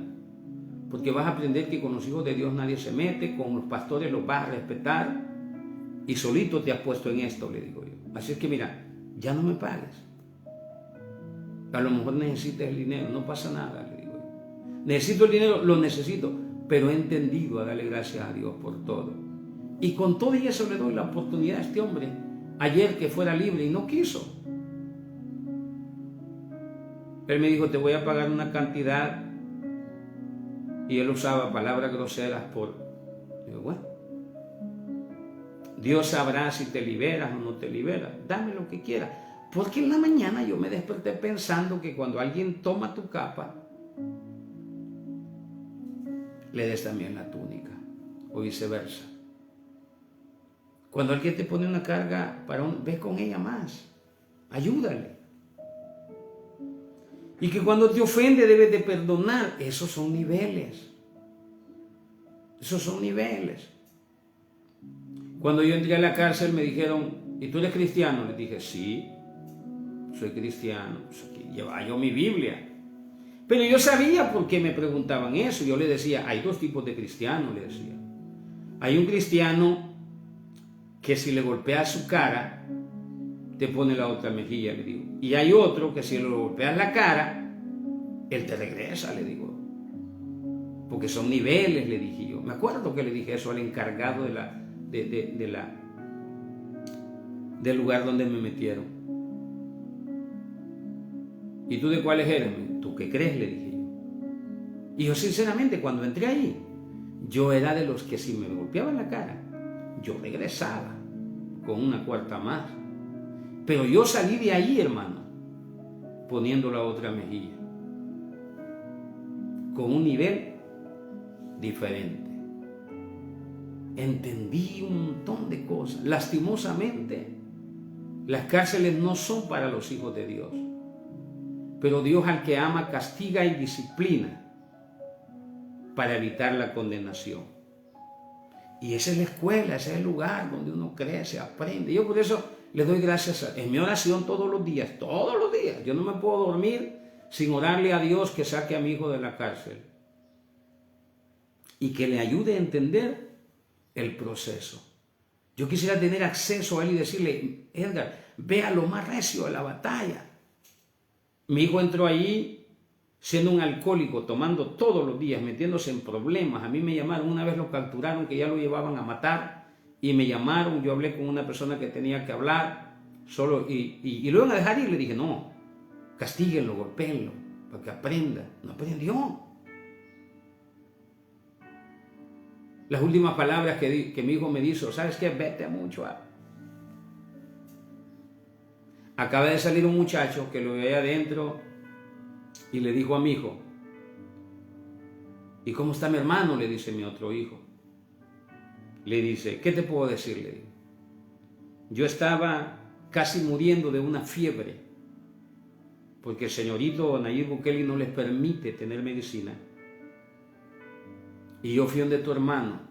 porque vas a aprender que con los hijos de Dios nadie se mete, con los pastores los vas a respetar, y solito te has puesto en esto, le digo yo. Así es que mira, ya no me pagues. A lo mejor necesitas el dinero, no pasa nada, le digo yo. Necesito el dinero, lo necesito, pero he entendido a darle gracias a Dios por todo. Y con todo y eso le doy la oportunidad a este hombre, ayer que fuera libre, y no quiso. Él me dijo, te voy a pagar una cantidad, y él usaba palabras groseras por... Digo, bueno, Dios sabrá si te liberas o no te liberas, dame lo que quieras. Porque en la mañana yo me desperté pensando que cuando alguien toma tu capa, le des también la túnica, o viceversa. Cuando alguien te pone una carga, ve con ella más, ayúdale. Y que cuando te ofende debes de perdonar. Esos son niveles. Esos son niveles. Cuando yo entré a la cárcel me dijeron, ¿y tú eres cristiano? Les dije, sí, soy cristiano. Pues aquí llevaba yo mi Biblia. Pero yo sabía por qué me preguntaban eso. Yo le decía, hay dos tipos de cristianos, le decía. Hay un cristiano que si le golpeas su cara, te pone la otra mejilla, le digo. Y hay otro que si le golpeas la cara, él te regresa, le digo. Porque son niveles, le dije yo. Me acuerdo que le dije eso al encargado del lugar donde me metieron. ¿Y tú de cuáles eres? ¿Tú qué crees? Le dije yo. Y yo sinceramente cuando entré ahí, yo era de los que si me golpeaban la cara, yo regresaba con una cuarta más. Pero yo salí de ahí, hermano, poniendo la otra mejilla, con un nivel diferente. Entendí un montón de cosas. Lastimosamente, las cárceles no son para los hijos de Dios. Pero Dios al que ama castiga y disciplina para evitar la condenación. Y esa es la escuela, ese es el lugar donde uno crece, aprende. Yo por eso le doy gracias en mi oración todos los días. Yo no me puedo dormir sin orarle a Dios que saque a mi hijo de la cárcel y que le ayude a entender el proceso. Yo quisiera tener acceso a él y decirle, Edgar, ve a lo más recio de la batalla. Mi hijo entró allí siendo un alcohólico, tomando todos los días, metiéndose en problemas. A mí me llamaron, una vez lo capturaron, que ya lo llevaban a matar, y me llamaron, yo hablé con una persona que tenía que hablar, solo, y lo iban a dejar ir. Le dije, no, castíguenlo, golpéenlo, para que aprenda. No aprendió. Las últimas palabras que mi hijo me dijo, ¿sabes qué? Vete mucho. Acaba de salir un muchacho que lo veía adentro y le dijo a mi hijo, ¿y cómo está mi hermano? Le dice mi otro hijo. Le dice, ¿qué te puedo decir? Le digo, yo estaba casi muriendo de una fiebre, porque el señorito Nayib Bukele no les permite tener medicina. Y yo fui donde tu hermano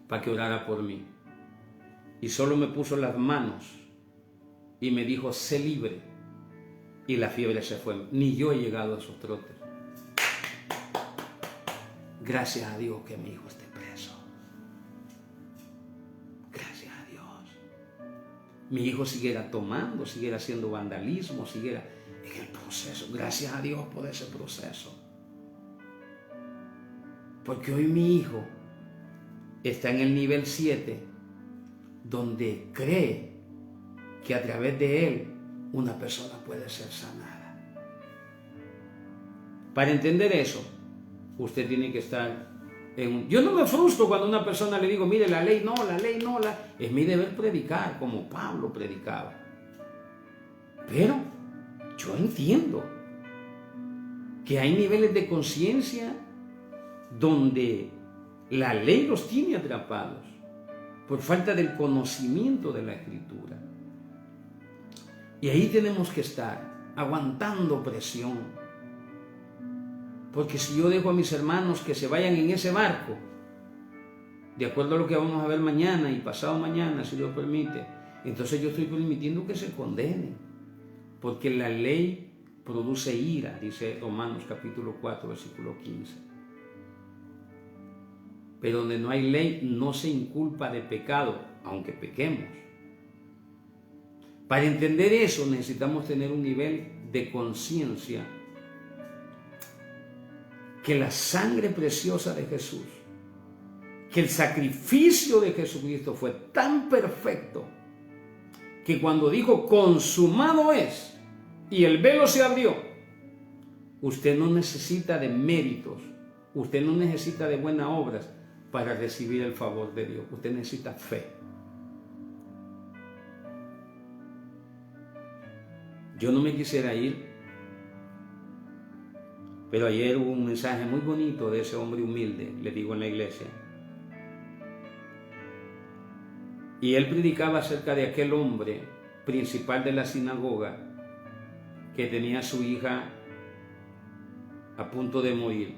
para que orara por mí. Y solo me puso las manos y me dijo, sé libre. Y la fiebre se fue. Ni yo he llegado a esos trotes. Gracias a Dios que mi hijo esté preso. Gracias a Dios. Mi hijo siguiera tomando, siguiera haciendo vandalismo, siguiera en el proceso. Gracias a Dios por ese proceso. Porque hoy mi hijo está en el nivel 7, donde cree que a través de él una persona puede ser sanada. Para entender eso, usted tiene que estar en... Yo no me frustro cuando a una persona le digo, mire, la ley no. Es mi deber predicar, como Pablo predicaba. Pero yo entiendo que hay niveles de conciencia donde la ley los tiene atrapados por falta del conocimiento de la Escritura. Y ahí tenemos que estar aguantando presión. Porque si yo dejo a mis hermanos que se vayan en ese barco, de acuerdo a lo que vamos a ver mañana y pasado mañana, si Dios permite, entonces yo estoy permitiendo que se condenen. Porque la ley produce ira, dice Romanos capítulo 4, versículo 15. Pero donde no hay ley no se inculpa de pecado, aunque pequemos. Para entender eso necesitamos tener un nivel de conciencia que la sangre preciosa de Jesús, que el sacrificio de Jesucristo fue tan perfecto que cuando dijo consumado es y el velo se abrió, usted no necesita de méritos, usted no necesita de buenas obras para recibir el favor de Dios, usted necesita fe. Yo no me quisiera ir, pero ayer hubo un mensaje muy bonito de ese hombre humilde, le digo, en la iglesia. Y él predicaba acerca de aquel hombre principal de la sinagoga que tenía a su hija a punto de morir.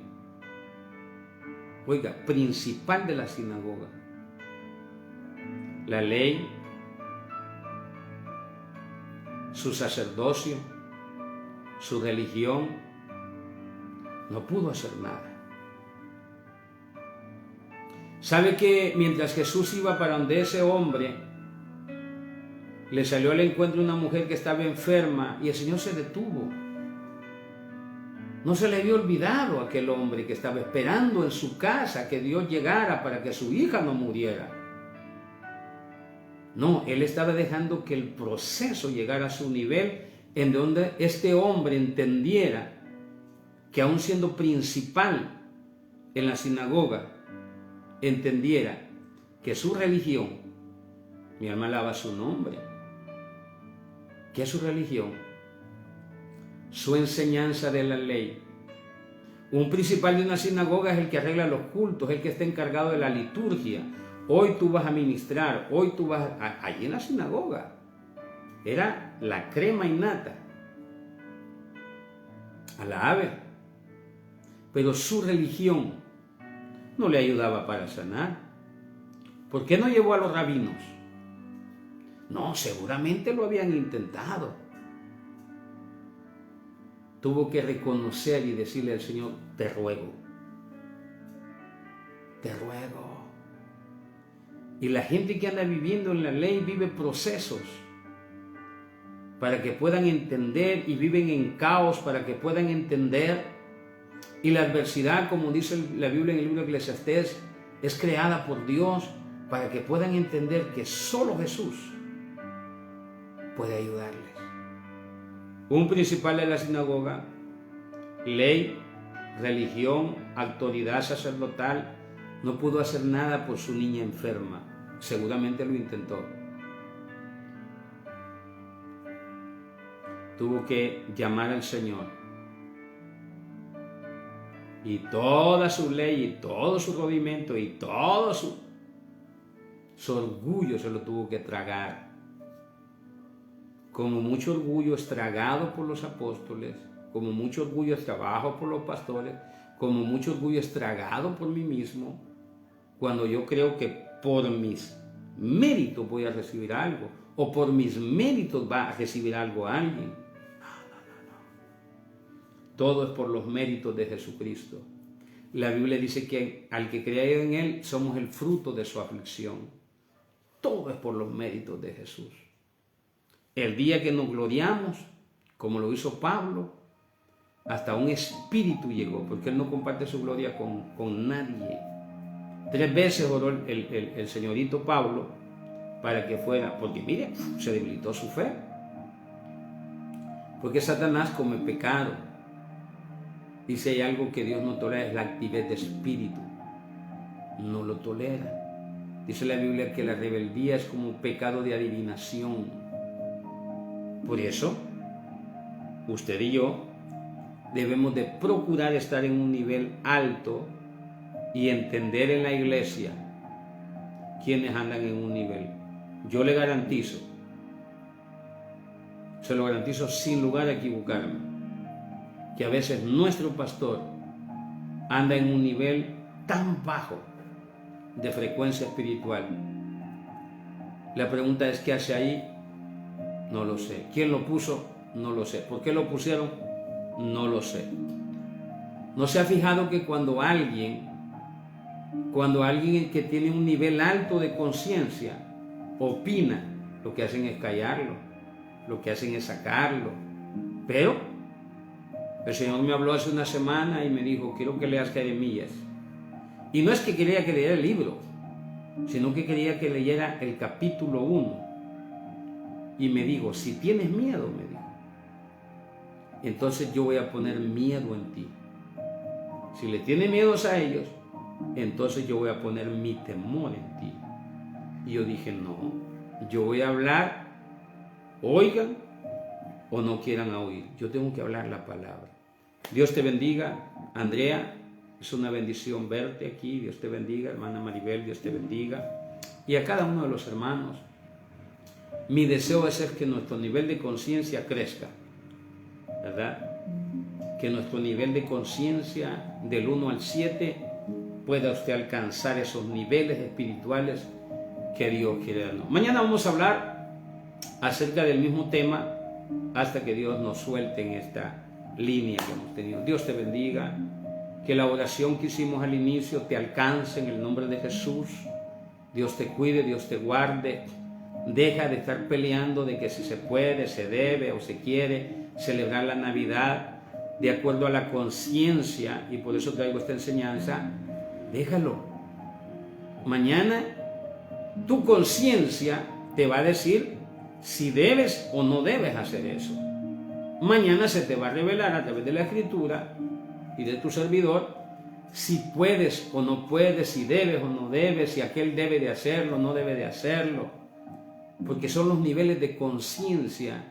Oiga, principal de la sinagoga. La ley, su sacerdocio, su religión, no pudo hacer nada. ¿Sabe que mientras Jesús iba para donde ese hombre, le salió al encuentro una mujer que estaba enferma y el Señor se detuvo? No se le había olvidado a aquel hombre que estaba esperando en su casa que Dios llegara para que su hija no muriera. No, Él estaba dejando que el proceso llegara a su nivel en donde este hombre entendiera que aún siendo principal en la sinagoga, entendiera que su religión, mi alma alaba su nombre, que su religión, su enseñanza de la ley. Un principal de una sinagoga es el que arregla los cultos, es el que está encargado de la liturgia. Hoy tú vas a ministrar, hoy tú vas allí en la sinagoga. Era la crema innata a la ave. Pero su religión no le ayudaba para sanar. ¿Por qué no llevó a los rabinos? No, seguramente lo habían intentado. Tuvo que reconocer y decirle al Señor, te ruego. Te ruego. Y la gente que anda viviendo en la ley vive procesos para que puedan entender, y viven en caos para que puedan entender. Y la adversidad, como dice la Biblia en el libro de Eclesiastés, es creada por Dios para que puedan entender que solo Jesús puede ayudarles. Un principal de la sinagoga, ley, religión, autoridad sacerdotal, no pudo hacer nada por su niña enferma. Seguramente lo intentó. Tuvo que llamar al Señor. Y toda su ley, y todo su rodimento, y todo su orgullo se lo tuvo que tragar. Como mucho orgullo es tragado por los apóstoles, como mucho orgullo es trabajado por los pastores, como mucho orgullo es tragado por mí mismo, cuando yo creo que por mis méritos voy a recibir algo, o por mis méritos va a recibir algo a alguien. Todo es por los méritos de Jesucristo. La Biblia dice que al que cree en Él somos el fruto de su aflicción. Todo es por los méritos de Jesús. El día que nos gloriamos, como lo hizo Pablo, hasta un espíritu llegó, porque Él no comparte su gloria con nadie. 3 veces oró el señorito Pablo para que fuera, porque mire, se debilitó su fe. Porque Satanás come pecado. Dice, hay algo que Dios no tolera, es la actividad de espíritu. No lo tolera. Dice la Biblia que la rebeldía es como un pecado de adivinación. Por eso, usted y yo debemos de procurar estar en un nivel alto y entender en la iglesia quienes andan en un nivel. Yo le garantizo, se lo garantizo sin lugar a equivocarme, que a veces nuestro pastor anda en un nivel tan bajo de frecuencia espiritual. La pregunta es, ¿qué hace ahí? No lo sé. ¿Quién lo puso? No lo sé. ¿Por qué lo pusieron? No lo sé. ¿No se ha fijado que cuando alguien que tiene un nivel alto de conciencia opina, lo que hacen es callarlo, lo que hacen es sacarlo? Pero el Señor me habló hace una semana y me dijo, quiero que leas Jeremías. Y no es que quería que leyera el libro, sino que quería que leyera el capítulo 1. Y me dijo, si tienes miedo, me dijo, entonces yo voy a poner miedo en ti. Si le tienes miedos a ellos, entonces yo voy a poner mi temor en ti. Y yo dije, no, yo voy a hablar, oigan o no quieran oír, yo tengo que hablar la palabra. Dios te bendiga, Andrea, es una bendición verte aquí. Dios te bendiga, hermana Maribel, Dios te bendiga. Y a cada uno de los hermanos, mi deseo es que nuestro nivel de conciencia crezca, ¿verdad? Que nuestro nivel de conciencia del 1 al 7 pueda usted alcanzar esos niveles espirituales que Dios quiere darnos. Mañana vamos a hablar acerca del mismo tema hasta que Dios nos suelte en esta línea que hemos tenido. Dios te bendiga, que la oración que hicimos al inicio te alcance en el nombre de Jesús. Dios te cuide, Dios te guarde. Deja de estar peleando de que si se puede, se debe o se quiere celebrar la Navidad de acuerdo a la conciencia, y por eso traigo esta enseñanza. Déjalo. Mañana tu conciencia te va a decir si debes o no debes hacer eso. Mañana se te va a revelar a través de la Escritura y de tu servidor si puedes o no puedes, si debes o no debes, si aquel debe de hacerlo o no debe de hacerlo. Porque son los niveles de conciencia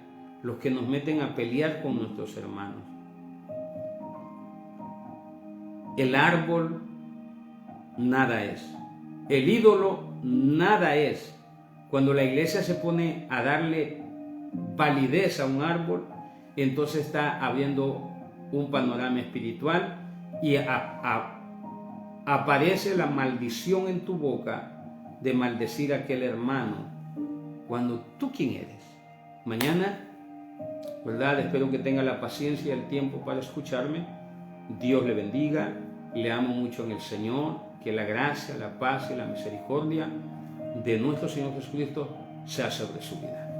los que nos meten a pelear con nuestros hermanos. El árbol nada es. El ídolo nada es. Cuando la iglesia se pone a darle validez a un árbol, entonces está habiendo un panorama espiritual y aparece la maldición en tu boca de maldecir a aquel hermano cuando tú quién eres. Mañana, ¿verdad? Espero que tenga la paciencia y el tiempo para escucharme. Dios le bendiga, le amo mucho en el Señor, que la gracia, la paz y la misericordia de nuestro Señor Jesucristo sea sobre su vida.